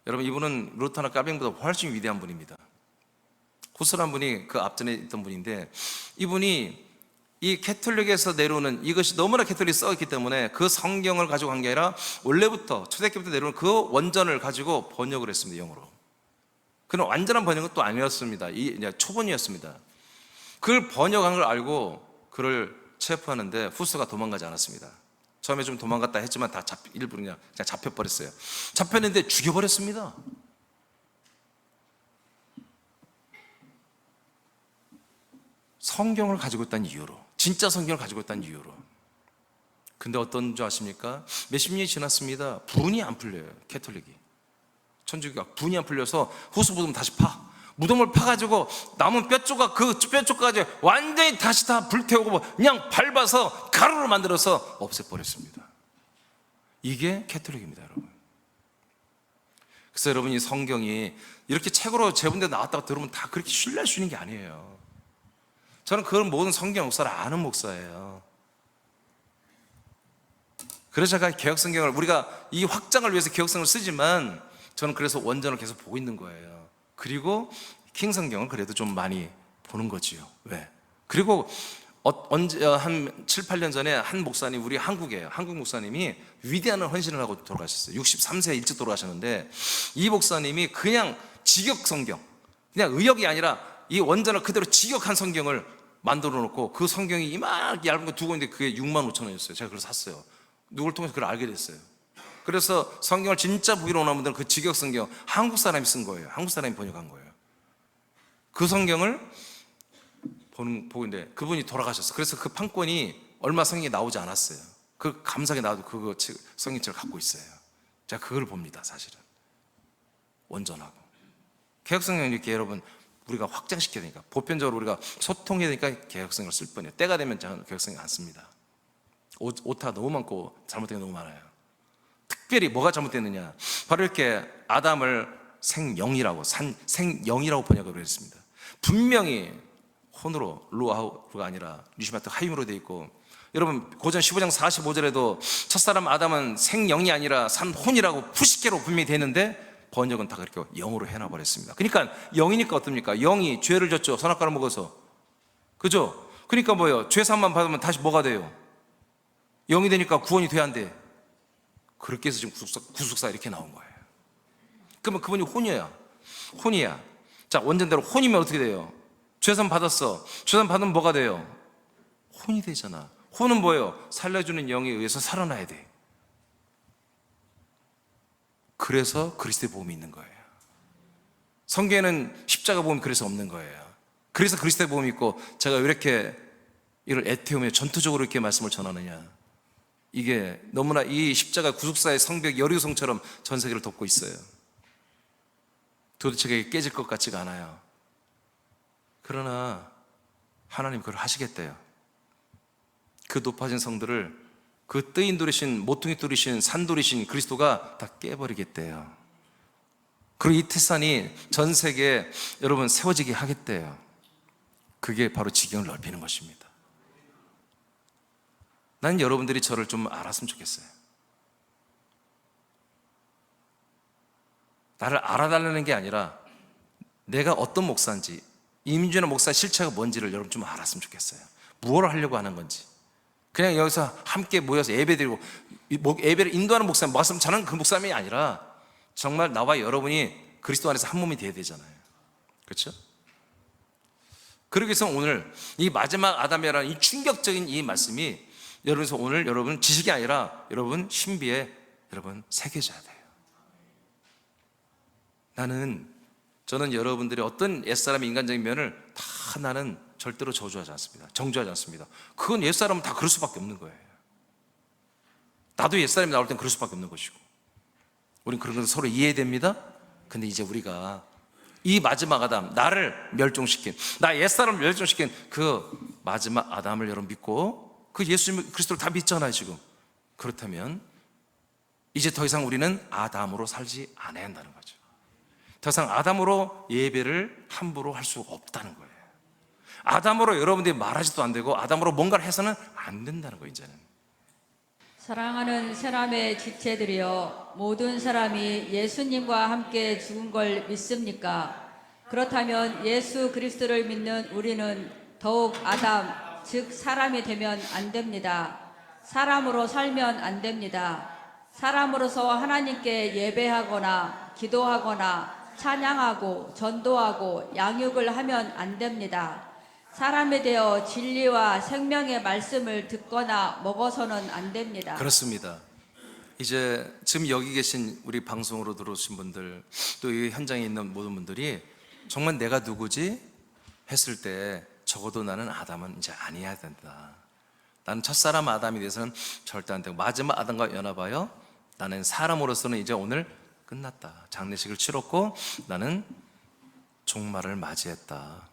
여러분, 이분은 루터나 까뱅보다 훨씬 위대한 분입니다. 후스라는 분이 그 앞전에 있던 분인데, 이분이 이 캐톨릭에서 내려오는 이것이 너무나 캐톨릭이 써있기 때문에 그 성경을 가지고 한 게 아니라 원래부터 초대교부터 내려오는 그 원전을 가지고 번역을 했습니다. 영어로. 그는 완전한 번역은 또 아니었습니다. 이제 초본이었습니다. 그걸 번역한 걸 알고 그를 체포하는데 후스가 도망가지 않았습니다. 처음에 좀 도망갔다 했지만 일부러 그냥 잡혀버렸어요. 잡혔는데 죽여버렸습니다. 성경을 가지고 있다는 이유로, 진짜 성경을 가지고 있다는 이유로. 근데 어떤 줄 아십니까? 몇십 년이 지났습니다. 분이 안 풀려요. 캐톨릭이, 천주교가 분이 안 풀려서 후스 무덤 다시 무덤을 파가지고 남은 뼈조각, 그 뼈조각까지 완전히 다시 다 불태우고 그냥 밟아서 가루를 만들어서 없애버렸습니다. 이게 캐톨릭입니다, 여러분. 그래서 여러분, 이 성경이 이렇게 책으로 제본데 나왔다고 들으면 다 그렇게 신뢰할 수 있는 게 아니에요. 저는 그런 모든 성경 목사를 아는 목사예요. 그래서 제가 개역성경을, 우리가 이 확장을 위해서 개역성을 쓰지만 저는 그래서 원전을 계속 보고 있는 거예요. 그리고 킹성경을 그래도 좀 많이 보는 거지요. 왜? 그리고 언제 한 7, 8년 전에 한 목사님, 우리 한국이에요. 한국 목사님이 위대한 헌신을 하고 돌아가셨어요. 63세에 일찍 돌아가셨는데, 이 목사님이 그냥 직역성경, 그냥 의역이 아니라 이 원전을 그대로 직역한 성경을 만들어 놓고, 그 성경이 이만하게 얇은 거 두고 있는데 그게 65,000원이었어요. 제가 그걸 샀어요. 누굴 통해서 그걸 알게 됐어요. 그래서 성경을 진짜 보기로 원하는 분들은 그 직역 성경 한국 사람이 쓴 거예요. 한국 사람이 번역한 거예요. 그 성경을 보고 있는데 그분이 돌아가셨어요. 그래서 그 판권이 얼마 성경이 나오지 않았어요. 그 감사하게 나도 그거 성경책을 갖고 있어요. 제가 그걸 봅니다. 사실은 원전하고 개역성경 이렇게 여러분 우리가 확장시켜야 되니까, 보편적으로 우리가 소통해야 되니까 개역성경을 쓸 뿐이에요. 때가 되면 저는 개역성경 안 씁니다. 오타가 너무 많고 잘못된 게 너무 많아요. 특별히 뭐가 잘못됐느냐, 바로 이렇게 아담을 생영이라고 번역을 했습니다. 분명히 혼으로, 루아우가 아니라 리시마트 하임으로 되어 있고, 여러분 고전 15장 45절에도 첫사람 아담은 생영이 아니라 산혼이라고 푸시케로 분명히 되어 있는데 번역은 다 그렇게 영으로 해놔버렸습니다. 그러니까 영이니까 어떻습니까? 영이 죄를 졌죠. 선악과를 먹어서. 그죠? 그러니까 뭐예요? 죄 사함만 받으면 다시 뭐가 돼요? 영이 되니까 구원이 돼야 안 돼. 그렇게 해서 지금 구속사 이렇게 나온 거예요. 그러면 그분이 혼이야. 자, 원전대로 혼이면 어떻게 돼요? 죄산 받았어. 죄산 받으면 뭐가 돼요? 혼이 되잖아. 혼은 뭐예요? 살려주는 영에 의해서 살아나야 돼. 그래서 그리스도의 복음이 있는 거예요. 성경에는 십자가 복음이 그래서 없는 거예요. 그래서 그리스도의 복음이 있고, 제가 왜 이렇게 이걸 애태우며 전투적으로 이렇게 말씀을 전하느냐, 이게 너무나 이 십자가 구속사의 성벽 여리고성처럼 전 세계를 덮고 있어요. 도대체 그게 깨질 것 같지가 않아요. 그러나 하나님 그걸 하시겠대요. 그 높아진 성들을, 그 뜨인 돌이신, 모퉁이 돌이신, 산 돌이신 그리스도가 다 깨버리겠대요. 그리고 이 태산이 전 세계에 여러분 세워지게 하겠대요. 그게 바로 지경을 넓히는 것입니다. 난 여러분들이 저를 좀 알았으면 좋겠어요. 나를 알아달라는 게 아니라 내가 어떤 목사인지, 이민준의 목사 실체가 뭔지를 여러분 좀 알았으면 좋겠어요. 무엇을 하려고 하는 건지. 그냥 여기서 함께 모여서 예배드리고, 예배를 인도하는 목사님, 말씀 잘하는 그 목사님이 아니라 정말 나와 여러분이 그리스도 안에서 한 몸이 되어야 되잖아요. 그렇죠? 그러기 위해서 오늘 이 마지막 아담이라는 이 충격적인 이 말씀이 여러분에서 오늘 여러분 지식이 아니라 여러분 신비에 여러분 새겨져야 돼요. 저는 여러분들의 어떤 옛사람의 인간적인 면을 다 나는 절대로 저주하지 않습니다. 정죄하지 않습니다. 그건 옛사람은 다 그럴 수밖에 없는 거예요. 나도 옛사람이 나올 땐 그럴 수밖에 없는 것이고, 우린 그런 것을 서로 이해해야 됩니다. 근데 이제 우리가 이 마지막 아담, 나를 멸종시킨, 나 옛사람을 멸종시킨 그 마지막 아담을 여러분 믿고, 그 예수님 그리스도를 다 믿잖아요 지금. 그렇다면 이제 더 이상 우리는 아담으로 살지 않아야 한다는 거죠. 더 이상 아담으로 예배를 함부로 할 수 없다는 거예요. 아담으로 여러분들이 말하지도 안 되고, 아담으로 뭔가를 해서는 안 된다는 거예요. 이제는 사랑하는 사람의 지체들이여, 모든 사람이 예수님과 함께 죽은 걸 믿습니까? 그렇다면 예수 그리스도를 믿는 우리는 더욱 아담, 즉 사람이 되면 안 됩니다. 사람으로 살면 안 됩니다. 사람으로서 하나님께 예배하거나 기도하거나 찬양하고 전도하고 양육을 하면 안 됩니다. 사람이 되어 진리와 생명의 말씀을 듣거나 먹어서는 안 됩니다. 그렇습니다. 이제 지금 여기 계신 우리 방송으로 들어오신 분들, 또 이 현장에 있는 모든 분들이 정말 내가 누구지 했을 때 적어도 나는 아담은 이제 아니어야 된다. 나는 첫사람 아담이 돼서는 절대 안 되고, 마지막 아담과 연합하여 나는 사람으로서는 이제 오늘 끝났다. 장례식을 치렀고 나는 종말을 맞이했다.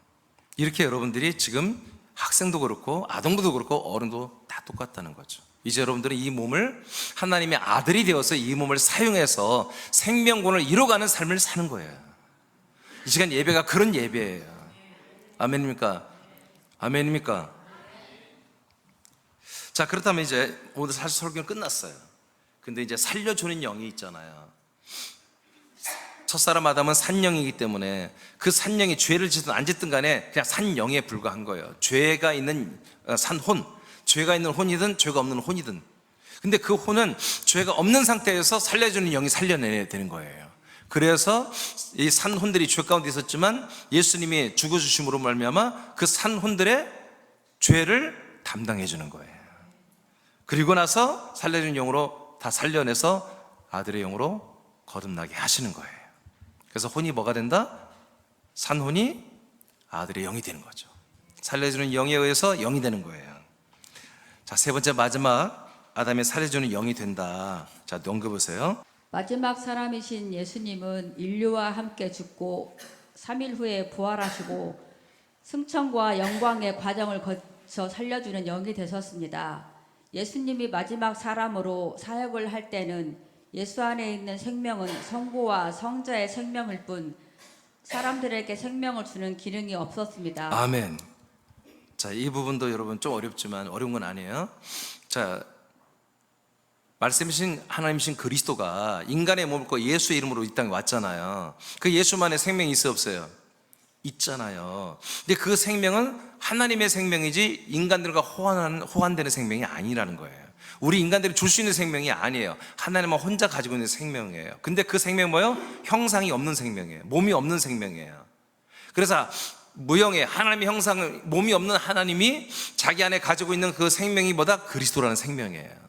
이렇게 여러분들이 지금 학생도 그렇고 아동도 그렇고 어른도 다 똑같다는 거죠. 이제 여러분들은 이 몸을 하나님의 아들이 되어서 이 몸을 사용해서 생명권을 이뤄가는 삶을 사는 거예요. 이 시간 예배가 그런 예배예요. 아멘입니까? 아멘입니까? 자, 그렇다면 이제 오늘 사실 설교는 끝났어요. 근데 이제 살려주는 영이 있잖아요. 첫사람 아담은 산영이기 때문에 그 산영이 죄를 짓든 안 짓든 간에 그냥 산영에 불과한 거예요. 죄가 있는 산혼, 죄가 있는 혼이든 죄가 없는 혼이든. 근데 그 혼은 죄가 없는 상태에서 살려주는 영이 살려내야 되는 거예요. 그래서 이 산혼들이 죄 가운데 있었지만 예수님이 죽어주심으로 말미암아 그 산혼들의 죄를 담당해 주는 거예요. 그리고 나서 살려주는 영으로 다 살려내서 아들의 영으로 거듭나게 하시는 거예요. 그래서 혼이 뭐가 된다? 산혼이 아들의 영이 되는 거죠. 살려주는 영에 의해서 영이 되는 거예요. 자, 세 번째 마지막 아담의 살려주는 영이 된다. 자, 넘겨보세요. 마지막 사람이신 예수님은 인류와 함께 죽고 3일 후에 부활하시고 승천과 영광의 과정을 거쳐 살려주는 영이 되셨습니다. 예수님이 마지막 사람으로 사역을 할 때는 예수 안에 있는 생명은 성부와 성자의 생명일 뿐 사람들에게 생명을 주는 기능이 없었습니다. 아멘. 자, 이 부분도 여러분 좀 어렵지만 어려운 건 아니에요. 자, 말씀이신 하나님이신 그리스도가 인간의 몸을 입고 예수의 이름으로 이 땅에 왔잖아요. 그 예수만의 생명이 있어요, 없어요? 있잖아요. 근데 그 생명은 하나님의 생명이지 인간들과 호환되는 생명이 아니라는 거예요. 우리 인간들이 줄 수 있는 생명이 아니에요. 하나님만 혼자 가지고 있는 생명이에요. 근데 그 생명은 뭐예요? 형상이 없는 생명이에요. 몸이 없는 생명이에요. 그래서 무형의 하나님의 형상, 몸이 없는 하나님이 자기 안에 가지고 있는 그 생명이 뭐다? 그리스도라는 생명이에요.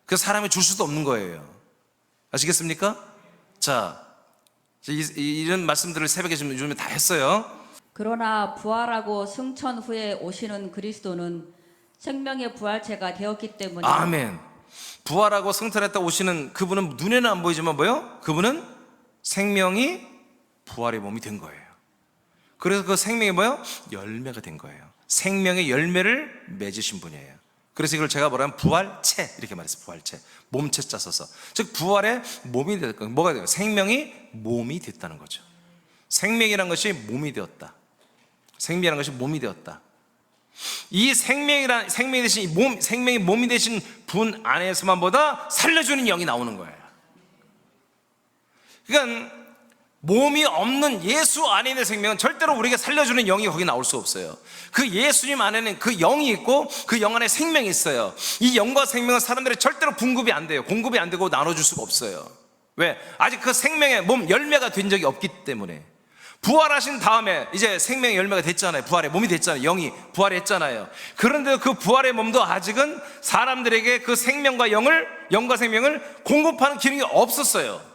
그래서 사람이 줄 수도 없는 거예요. 아시겠습니까? 자, 이런 말씀들을 새벽에 좀 요즘에 다 했어요. 그러나 부활하고 승천 후에 오시는 그리스도는 생명의 부활체가 되었기 때문에 아멘. 부활하고 승천했다 오시는 그분은 눈에는 안 보이지만 뭐요? 그분은 생명이 부활의 몸이 된 거예요. 그래서 그 생명이 뭐요? 열매가 된 거예요. 생명의 열매를 맺으신 분이에요. 그래서 이걸 제가 뭐라면 부활체 이렇게 말했어요. 부활체. 몸체자 써서. 즉 부활의 몸이 됐다. 뭐가 돼요? 생명이 몸이 됐다는 거죠. 생명이란 것이 몸이 되었다. 생명이란 것이 몸이 되었다. 이 생명이 되신 생명이 몸이 되신 분 안에서만 보다 살려주는 영이 나오는 거예요. 그러니까 몸이 없는 예수 안에 있는 생명은 절대로 우리에게 살려주는 영이 거기 나올 수 없어요. 그 예수님 안에는 그 영이 있고 그 영 안에 생명이 있어요. 이 영과 생명은 사람들이 절대로 분급이 안 돼요. 공급이 안 되고 나눠줄 수가 없어요. 왜? 아직 그 생명의 몸 열매가 된 적이 없기 때문에. 부활하신 다음에 이제 생명의 열매가 됐잖아요. 부활의 몸이 됐잖아요. 영이 부활했잖아요. 그런데 그 부활의 몸도 아직은 사람들에게 그 영과 생명을 공급하는 기능이 없었어요.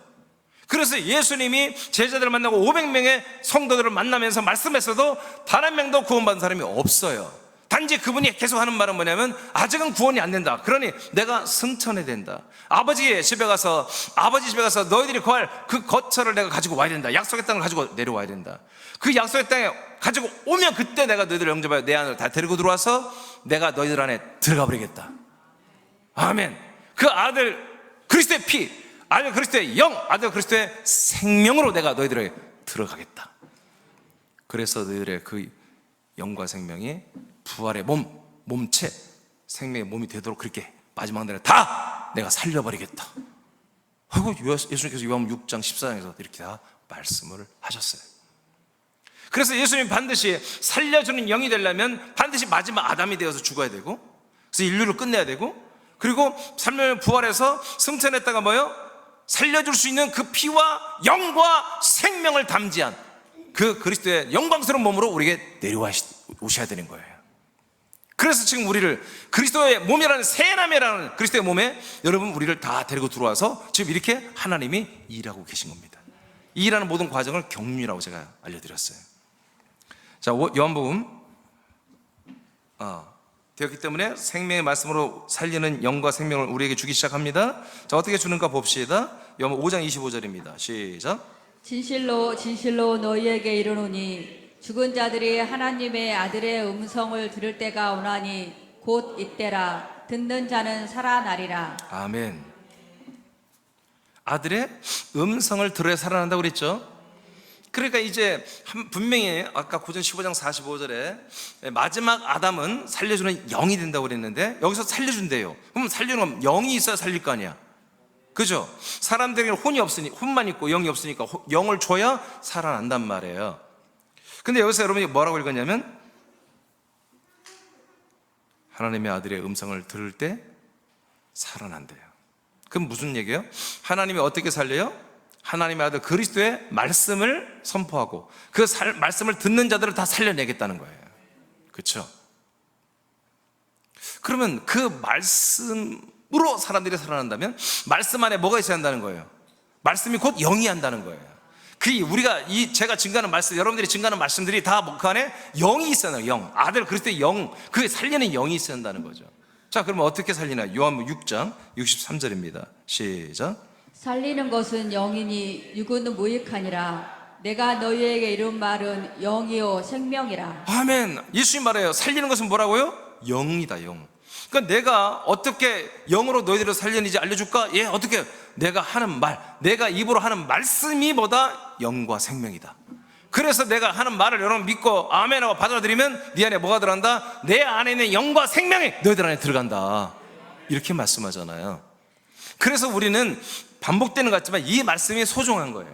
그래서 예수님이 제자들을 만나고 500명의 성도들을 만나면서 말씀했어도 단 한 명도 구원받은 사람이 없어요. 단지 그분이 계속 하는 말은 뭐냐면 아직은 구원이 안 된다. 그러니 내가 승천해야 된다. 아버지 집에 가서 너희들이 구할 그 거처를 내가 가지고 와야 된다. 약속의 땅을 가지고 내려와야 된다. 그 약속의 땅에 가지고 오면 그때 내가 너희들을 영접하여 내 안으로 다 데리고 들어와서 내가 너희들 안에 들어가 버리겠다. 아멘. 그 아들 그리스도의 피, 아들 그리스도의 영, 아들 그리스도의 생명으로 내가 너희들에게 들어가겠다. 그래서 너희들의 그 영과 생명이 부활의 몸체, 생명의 몸이 되도록 그렇게 마지막 날에 다 내가 살려버리겠다. 하고 예수님께서 요한복음 6장 14장에서 이렇게 다 말씀을 하셨어요. 그래서 예수님 반드시 살려주는 영이 되려면 반드시 마지막 아담이 되어서 죽어야 되고, 그래서 인류를 끝내야 되고, 그리고 살면 부활해서 승천했다가 뭐요? 살려줄 수 있는 그 피와 영과 생명을 담지한 그 그리스도의 영광스러운 몸으로 우리에게 내려오셔야 되는 거예요. 그래서 지금 우리를 그리스도의 몸이라는 새 남이라는 그리스도의 몸에 여러분 우리를 다 데리고 들어와서 지금 이렇게 하나님이 일하고 계신 겁니다. 이 일하는 모든 과정을 경륜이라고 제가 알려드렸어요. 자, 요한복음 되었기 때문에 생명의 말씀으로 살리는 영과 생명을 우리에게 주기 시작합니다. 자, 어떻게 주는가 봅시다. 요한복음 5장 25절입니다. 시작. 진실로 진실로 너희에게 이르노니 죽은 자들이 하나님의 아들의 음성을 들을 때가 오나니 곧 이때라. 듣는 자는 살아나리라. 아멘. 아들의 음성을 들어야 살아난다고 그랬죠. 그러니까 이제 분명히 아까 고전 15장 45절에 마지막 아담은 살려주는 영이 된다고 그랬는데 여기서 살려준대요. 그럼 살려주는 건 영이 있어야 살릴 거 아니야. 그죠? 사람들에게는 혼만 있고 영이 없으니까 영을 줘야 살아난단 말이에요. 근데 여기서 여러분이 뭐라고 읽었냐면 하나님의 아들의 음성을 들을 때 살아난대요. 그럼 무슨 얘기예요? 하나님이 어떻게 살려요? 하나님의 아들 그리스도의 말씀을 선포하고 그 말씀을 듣는 자들을 다 살려내겠다는 거예요. 그렇죠? 그러면 그 말씀으로 사람들이 살아난다면 말씀 안에 뭐가 있어야 한다는 거예요? 말씀이 곧 영이 한다는 거예요. 제가 증거하는 말씀, 여러분들이 증거하는 말씀들이 다 그 안에 영이 있어야 해요. 영, 아들 그리스도의 영, 그 살리는 영이 있어야 한다는 거죠. 자, 그러면 어떻게 살리나? 요한복음 6장 63절입니다. 시작. 살리는 것은 영이니 육은 무익하니라. 내가 너희에게 이룬 말은 영이요 생명이라. 아멘. 예수님 말해요. 살리는 것은 뭐라고요? 영이다, 영. 그러니까 내가 어떻게 영으로 너희들을 살리는지 알려줄까? 예, 어떻게? 내가 하는 말, 내가 입으로 하는 말씀이 뭐다? 영과 생명이다. 그래서 내가 하는 말을 여러분 믿고 아멘하고 받아들이면 네 안에 뭐가 들어간다? 내 안에 있는 영과 생명이 너희들 안에 들어간다. 이렇게 말씀하잖아요. 그래서 우리는 반복되는 것 같지만 이 말씀이 소중한 거예요.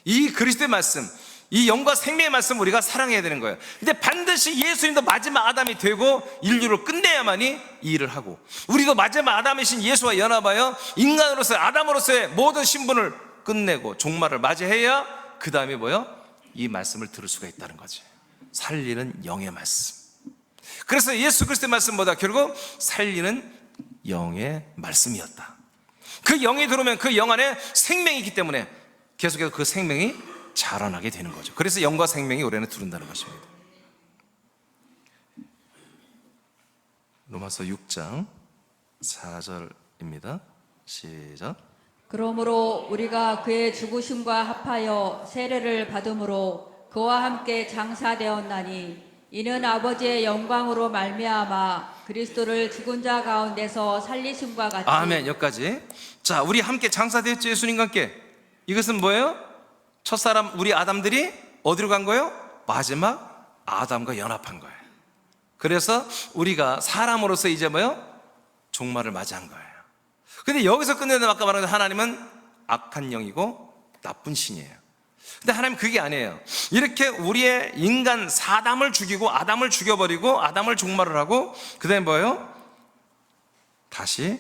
이 그리스도의 말씀, 이 영과 생명의 말씀을 우리가 사랑해야 되는 거예요. 근데 반드시 예수님도 마지막 아담이 되고 인류를 끝내야만이 이 일을 하고, 우리도 마지막 아담이신 예수와 연합하여 인간으로서의 아담으로서의 모든 신분을 끝내고 종말을 맞이해야 그 다음에 뭐요? 이 말씀을 들을 수가 있다는 거지. 살리는 영의 말씀. 그래서 예수 그리스도의 말씀보다 결국 살리는 영의 말씀이었다. 그 영이 들어오면 그 영 안에 생명이 있기 때문에 계속해서 그 생명이 자라나게 되는 거죠. 그래서 영과 생명이 우리 안에 들어온다는 것입니다. 로마서 6장 4절입니다. 시작. 그러므로 우리가 그의 죽으심과 합하여 세례를 받음으로 그와 함께 장사되었나니 이는 아버지의 영광으로 말미암아 그리스도를 죽은 자 가운데서 살리심과 같이. 아멘. 여기까지. 자, 우리 함께 장사되었죠. 예수님과 함께. 이것은 뭐예요? 첫사람 우리 아담들이 어디로 간 거예요? 마지막 아담과 연합한 거예요. 그래서 우리가 사람으로서 이제 뭐예요? 종말을 맞이한 거예요. 근데 여기서 끝내는, 아까 말한 하나님은 악한 영이고 나쁜 신이에요. 근데 하나님 그게 아니에요. 이렇게 우리의 인간 사담을 죽이고 아담을 죽여버리고 아담을 종말을 하고 그 다음에 뭐예요? 다시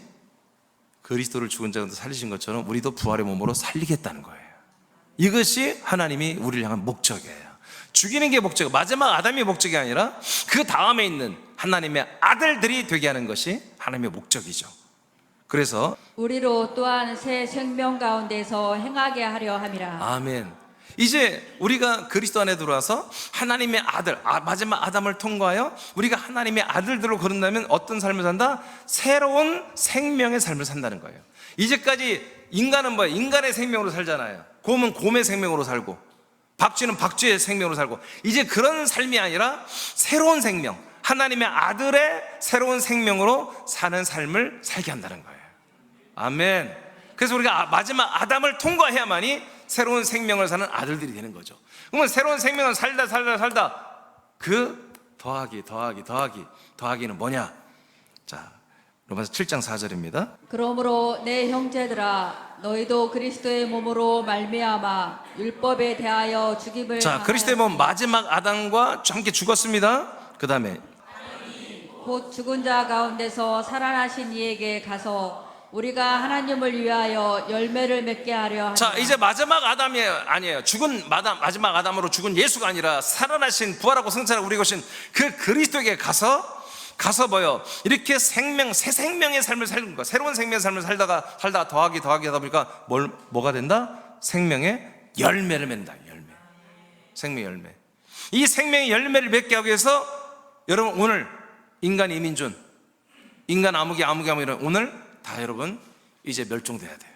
그리스도를 죽은 자 가운데 살리신 것처럼 우리도 부활의 몸으로 살리겠다는 거예요. 이것이 하나님이 우리를 향한 목적이에요. 죽이는 게 목적이에요. 마지막 아담이 목적이 아니라 그 다음에 있는 하나님의 아들들이 되게 하는 것이 하나님의 목적이죠. 그래서 우리로 또한 새 생명 가운데서 행하게 하려 함이라. 아멘. 이제 우리가 그리스도 안에 들어와서 하나님의 아들, 마지막 아담을 통과하여 우리가 하나님의 아들들로 거른다면 어떤 삶을 산다? 새로운 생명의 삶을 산다는 거예요. 이제까지 인간은 뭐예요? 인간의 생명으로 살잖아요. 곰은 곰의 생명으로 살고 박쥐는 박쥐의 생명으로 살고, 이제 그런 삶이 아니라 새로운 생명, 하나님의 아들의 새로운 생명으로 사는 삶을 살게 한다는 거예요. 아멘. 그래서 우리가 마지막 아담을 통과해야만이 새로운 생명을 사는 아들들이 되는 거죠. 그러면 새로운 생명을 살다 그 더하기는 뭐냐? 자, 로마서 7장 4절입니다. 그러므로 내 형제들아 너희도 그리스도의 몸으로 말미암아 율법에 대하여 죽임을 자, 그리스도의 몸 마지막 아담과 함께 죽었습니다. 그 다음에 곧 죽은 자 가운데서 살아나신 이에게 가서 우리가 하나님을 위하여 열매를 맺게 하려 하니라. 자, 이제 마지막 아담이 아니에요. 마지막 아담으로 죽은 예수가 아니라 살아나신 부활하고 승천하고 우리 것인 그 그리스도에게 가서 뭐요? 이렇게 새 생명의 삶을 살는 거야. 새로운 생명의 삶을 살다가 더하기 하다 보니까 뭐가 된다? 생명의 열매를 맺는다. 생명의 열매. 이 생명의 열매를 맺게 하기 위해서 여러분 오늘 인간 이민준, 인간 아무개 이런 오늘 다 여러분 이제 멸종돼야 돼요.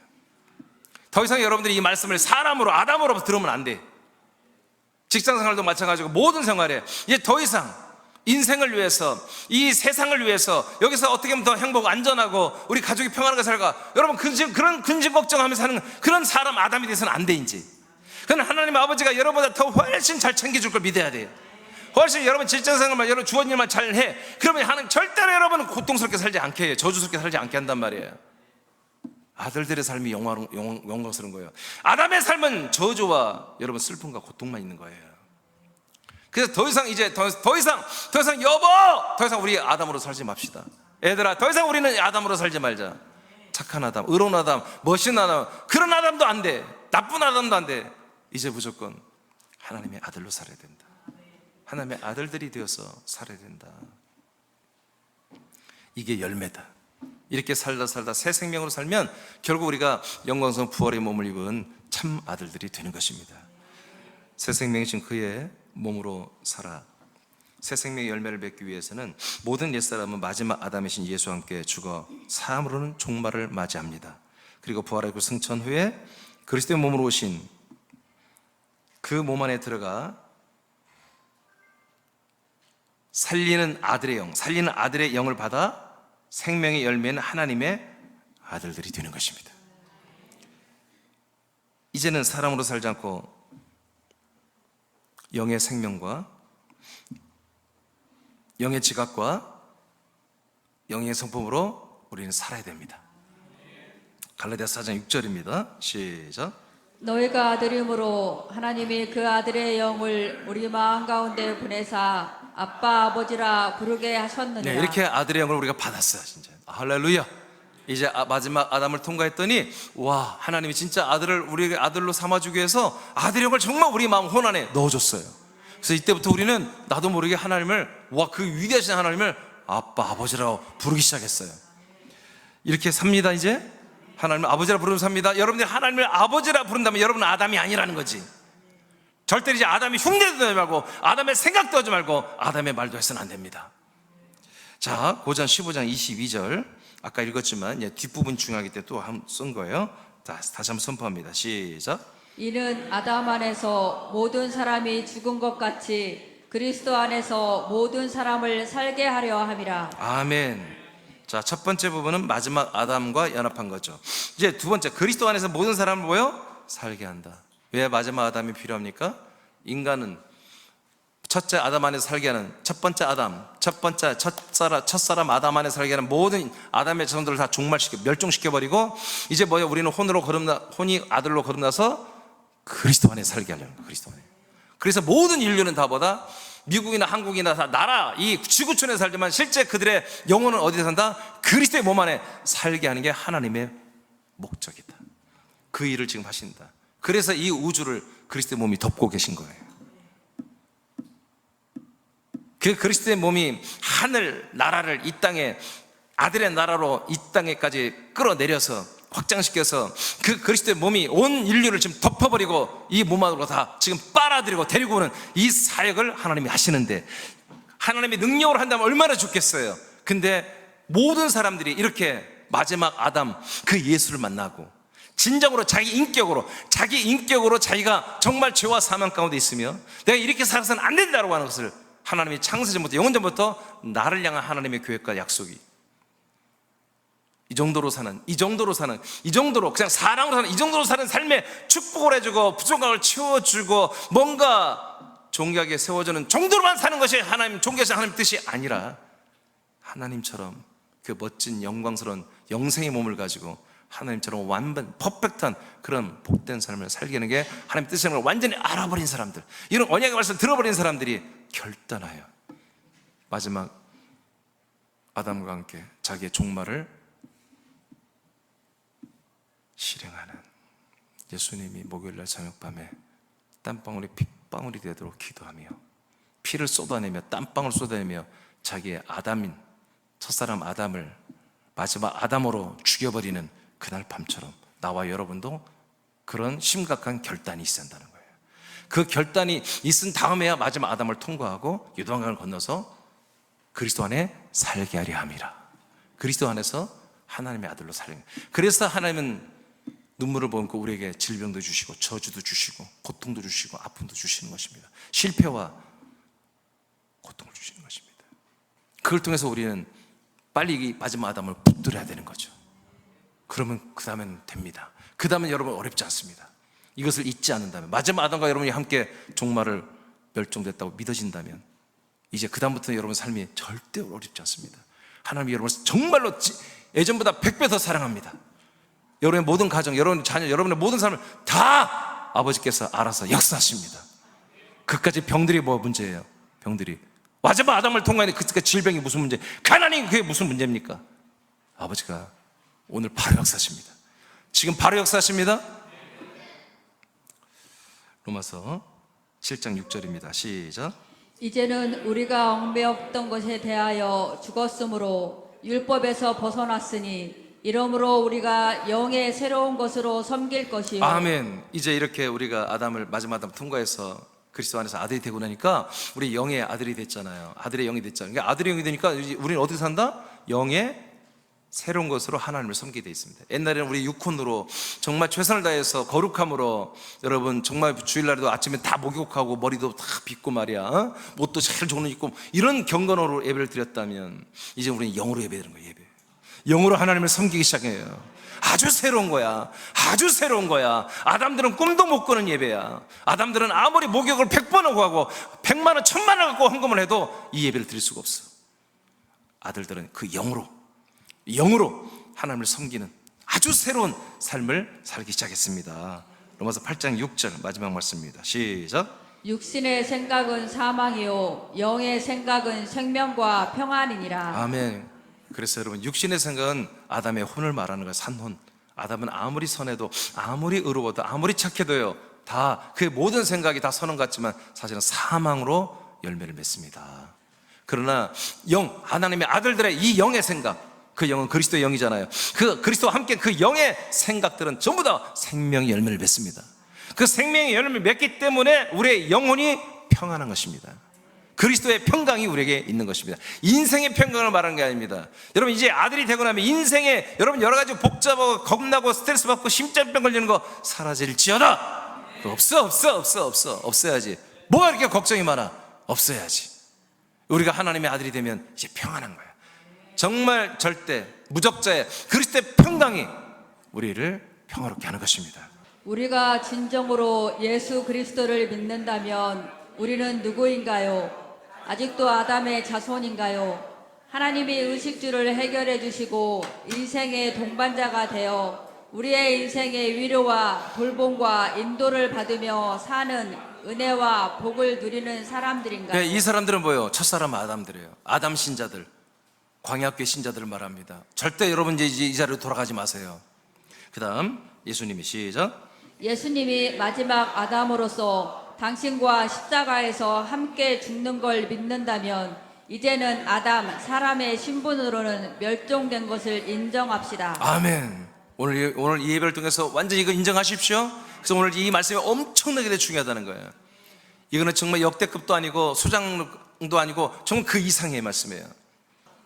더 이상 여러분들이 이 말씀을 사람으로 아담으로 들으면 안 돼. 직장생활도 마찬가지고 모든 생활에 이제 더 이상 인생을 위해서, 이 세상을 위해서 여기서 어떻게 하면 더 행복 안전하고 우리 가족이 평안하게 살까, 여러분 그런 근심 걱정하면서 사는 그런 사람 아담이 돼서는 안 돼. 이제 그건 하나님 아버지가 여러분보다 더 훨씬 잘 챙겨줄 걸 믿어야 돼요. 훨씬 여러분 직장생활만, 여러분 주어진 일만 잘 해. 그러면 하나님 절대로 여러분은 고통스럽게 살지 않게 해요. 저주스럽게 살지 않게 한단 말이에요. 아들들의 삶이 영광스러운 거예요. 아담의 삶은 저주와 여러분 슬픔과 고통만 있는 거예요. 그래서 더 이상 여보, 더 이상 우리 아담으로 살지 맙시다. 애들아, 더 이상 우리는 아담으로 살지 말자. 착한 아담, 의로운 아담, 멋있는 아담, 그런 아담도 안 돼. 나쁜 아담도 안 돼. 이제 무조건 하나님의 아들로 살아야 된다. 하나님의 아들들이 되어서 살아야 된다. 이게 열매다. 이렇게 살다 새 생명으로 살면 결국 우리가 영광스러운 부활의 몸을 입은 참 아들들이 되는 것입니다. 새 생명이신 그의 몸으로 살아. 새 생명의 열매를 맺기 위해서는 모든 옛사람은 마지막 아담이신 예수와 함께 죽어 사함으로는 종말을 맞이합니다. 그리고 부활하고 승천 후에 그리스도의 몸으로 오신 그 몸 안에 들어가 살리는 아들의 영을 받아 생명의 열매는 하나님의 아들들이 되는 것입니다. 이제는 사람으로 살지 않고 영의 생명과 영의 지각과 영의 성품으로 우리는 살아야 됩니다. 갈라디아서 4장 6절입니다. 시작. 너희가 아들이므로 하나님이 그 아들의 영을 우리 마음 가운데 보내사 아빠 아버지라 부르게 하셨느니라. 네, 이렇게 아들의 영을 우리가 받았어요. 진짜 할렐루야. 이제 마지막 아담을 통과했더니 와, 하나님이 진짜 아들을 우리에게 아들로 삼아주기 위해서 아들의 영을 정말 우리 마음 혼안에 넣어줬어요. 그래서 이때부터 우리는 나도 모르게 하나님을, 와, 그 위대하신 하나님을 아빠 아버지라고 부르기 시작했어요. 이렇게 삽니다. 이제 하나님을 아버지라 부르면 삽니다. 여러분들이 하나님을 아버지라 부른다면 여러분은 아담이 아니라는 거지. 절대 이제 아담이 흉내도 내지 말고 아담의 생각도 하지 말고 아담의 말도 해서는 안 됩니다. 자, 고전 15장 22절 아까 읽었지만 뒷부분 중요하기 때문에 또 한 번 쓴 거예요. 다시 한번 선포합니다. 시작. 이는 아담 안에서 모든 사람이 죽은 것 같이 그리스도 안에서 모든 사람을 살게 하려 함이라. 아멘. 자, 첫 번째 부분은 마지막 아담과 연합한 거죠. 이제 두 번째, 그리스도 안에서 모든 사람을 뭐요? 살게 한다. 왜 마지막 아담이 필요합니까? 인간은 첫째 아담 안에서 살게 하는 첫 번째 아담, 첫사람 아담 안에서 살게 하는 모든 아담의 자손들을 다 멸종시켜버리고 이제 뭐예요? 우리는 혼이 아들로 거듭나서 그리스도 안에 살게 하려는 거예요. 그리스도 안에. 그래서 모든 인류는 다 뭐다? 미국이나 한국이나 다 나라, 이 지구촌에 살지만 실제 그들의 영혼은 어디에 산다? 그리스도의 몸 안에 살게 하는 게 하나님의 목적이다. 그 일을 지금 하신다. 그래서 이 우주를 그리스도의 몸이 덮고 계신 거예요. 그 그리스도의 몸이 하늘 나라를 이 땅에 아들의 나라로 이 땅에까지 끌어내려서 확장시켜서 그 그리스도의 몸이 온 인류를 지금 덮어버리고 이 몸 안으로 다 지금 빨아들이고 데리고 오는 이 사역을 하나님이 하시는데, 하나님이 능력으로 한다면 얼마나 좋겠어요. 근데 모든 사람들이 이렇게 마지막 아담 그 예수를 만나고 진정으로 자기 인격으로 자기가 정말 죄와 사망 가운데 있으며 내가 이렇게 살아서는 안 된다고 하는 것을 하나님이 창세전부터 영원전부터 나를 향한 하나님의 계획과 약속이 이 정도로 그냥 사랑으로 사는 이 정도로 사는 삶에 축복을 해주고 부족함을 채워주고 뭔가 존귀하게 세워주는 정도로만 사는 것이 하나님 존귀하신 하나님 뜻이 아니라 하나님처럼 그 멋진 영광스러운 영생의 몸을 가지고 하나님처럼 완전 퍼펙트한 그런 복된 삶을 살게 하는 게 하나님 뜻이라는 걸 완전히 알아버린 사람들, 이런 언약의 말씀을 들어버린 사람들이 결단하여 마지막 아담과 함께 자기의 종말을 실행하는, 예수님이 목요일날 저녁밤에 땀방울이 핏방울이 되도록 기도하며 피를 쏟아내며 땀방울 쏟아내며 자기의 아담인 첫사람 아담을 마지막 아담으로 죽여버리는 그날 밤처럼 나와 여러분도 그런 심각한 결단이 있어야 한다는 거예요. 그 결단이 있은 다음에야 마지막 아담을 통과하고 요단강을 건너서 그리스도 안에 살게 하려 함이라. 그리스도 안에서 하나님의 아들로 살게. 그래서 하나님은 눈물을 머금고 우리에게 질병도 주시고 저주도 주시고 고통도 주시고 아픔도 주시는 것입니다. 실패와 고통을 주시는 것입니다. 그걸 통해서 우리는 빨리 이 마지막 아담을 붙들어야 되는 거죠. 그러면 그 다음엔 됩니다. 그 다음엔 여러분 어렵지 않습니다. 이것을 잊지 않는다면, 마지막 아담과 여러분이 함께 종말을 멸종됐다고 믿어진다면 이제 그 다음부터는 여러분 삶이 절대 어렵지 않습니다. 하나님이 여러분을 정말로 예전보다 100배 더 사랑합니다. 여러분의 모든 가정, 여러분의 자녀, 여러분의 모든 삶을 다 아버지께서 알아서 역사하십니다. 그까지 병들이 뭐 문제예요? 병들이 마지막 아담을 통과하는 그 질병이 무슨 문제? 가난이 그게 무슨 문제입니까? 아버지가 오늘 바로 역사하십니다. 지금 바로 역사하십니다. 로마서 7장 6절입니다. 시작. 이제는 우리가 얽매였던 것에 대하여 죽었으므로 율법에서 벗어났으니 이러므로 우리가 영의 새로운 것으로 섬길 것이요. 아멘. 이제 이렇게 우리가 아담을 마지막 아담 통과해서 그리스도 안에서 아들이 되고 나니까 우리 영의 아들이 됐잖아요. 아들의 영이 됐잖아요. 그러니까 아들의 영이 되니까 우리는 어디서 산다? 영의 새로운 것으로 하나님을 섬기게 되어 있습니다. 옛날에는 우리 육혼으로 정말 최선을 다해서 거룩함으로, 여러분 정말 주일날에도 아침에 다 목욕하고 머리도 다 빗고 말이야, 옷도 잘 좋은 옷 입고 이런 경건으로 예배를 드렸다면 이제 우리는 영으로 예배드리는 거예요. 예배. 영으로 하나님을 섬기기 시작해요. 아주 새로운 거야. 아주 새로운 거야. 아담들은 꿈도 못 꾸는 예배야. 아담들은 아무리 목욕을 100번 하고 하고 100만 원, 1000만 원 갖고 헌금을 해도 이 예배를 드릴 수가 없어. 아들들은 그 영으로 하나님을 섬기는 아주 새로운 삶을 살기 시작했습니다. 로마서 8장 6절 마지막 말씀입니다. 시작. 육신의 생각은 사망이요 영의 생각은 생명과 평안이니라. 아멘. 그래서 여러분, 육신의 생각은 아담의 혼을 말하는 거예요. 산혼. 아담은 아무리 선해도, 아무리 의로워도, 아무리 착해도요, 다 그의 모든 생각이 다 선한 것 같지만 사실은 사망으로 열매를 맺습니다. 그러나 영, 하나님의 아들들의 이 영의 생각, 그 영은 그리스도의 영이잖아요. 그 그리스도와 함께 그 영의 생각들은 전부 다 생명의 열매를 맺습니다. 그 생명의 열매를 맺기 때문에 우리의 영혼이 평안한 것입니다. 그리스도의 평강이 우리에게 있는 것입니다. 인생의 평강을 말하는 게 아닙니다. 여러분, 이제 아들이 되고 나면 인생에 여러분 여러 가지 복잡하고 겁나고 스트레스 받고 심장병 걸리는 거 사라질지어다. 없어야지. 뭐가 이렇게 걱정이 많아? 없어야지. 우리가 하나님의 아들이 되면 이제 평안한 거야. 정말 절대 무적자의 그리스도의 평강이 우리를 평화롭게 하는 것입니다. 우리가 진정으로 예수 그리스도를 믿는다면 우리는 누구인가요? 아직도 아담의 자손인가요? 하나님이 의식주를 해결해 주시고 인생의 동반자가 되어 우리의 인생의 위로와 돌봄과 인도를 받으며 사는 은혜와 복을 누리는 사람들인가요? 이 사람들은 뭐예요? 첫사람 아담들이에요. 아담 신자들, 광야교회 신자들을 말합니다. 절대 여러분 이제 이 자리로 돌아가지 마세요. 그 다음 예수님이 시작. 예수님이 마지막 아담으로서 당신과 십자가에서 함께 죽는 걸 믿는다면 이제는 아담, 사람의 신분으로는 멸종된 것을 인정합시다. 아멘. 오늘 이 예배를 통해서 완전히 이거 인정하십시오. 그래서 오늘 이 말씀이 엄청나게 중요하다는 거예요. 이거는 정말 역대급도 아니고 소장도 아니고 정말 그 이상의 말씀이에요.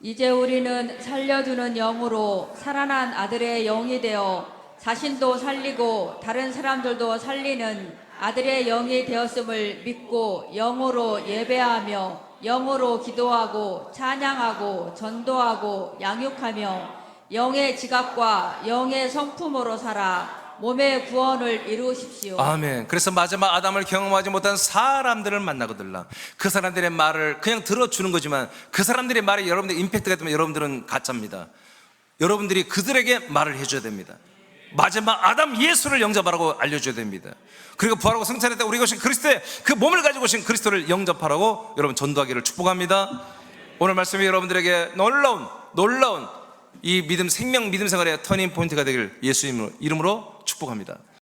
이제 우리는 살려주는 영으로 살아난 아들의 영이 되어 자신도 살리고 다른 사람들도 살리는 아들의 영이 되었음을 믿고 영으로 예배하며 영으로 기도하고 찬양하고 전도하고 양육하며 영의 지각과 영의 성품으로 살아 몸의 구원을 이루십시오. 아멘. 그래서 마지막 아담을 경험하지 못한 사람들을 만나거들라. 그 사람들의 말을 그냥 들어주는 거지만 그 사람들의 말이 여러분들 임팩트가 되면 여러분들은 가짜입니다. 여러분들이 그들에게 말을 해줘야 됩니다. 마지막 아담 예수를 영접하라고 알려줘야 됩니다. 그리고 부활하고 승천했다 우리가 오신 그리스도의 그 몸을 가지고 오신 그리스도를 영접하라고 여러분 전도하기를 축복합니다. 오늘 말씀이 여러분들에게 놀라운 이 믿음, 생명 믿음 생활의 터닝 포인트가 되길 예수 이름으로 축복합니다.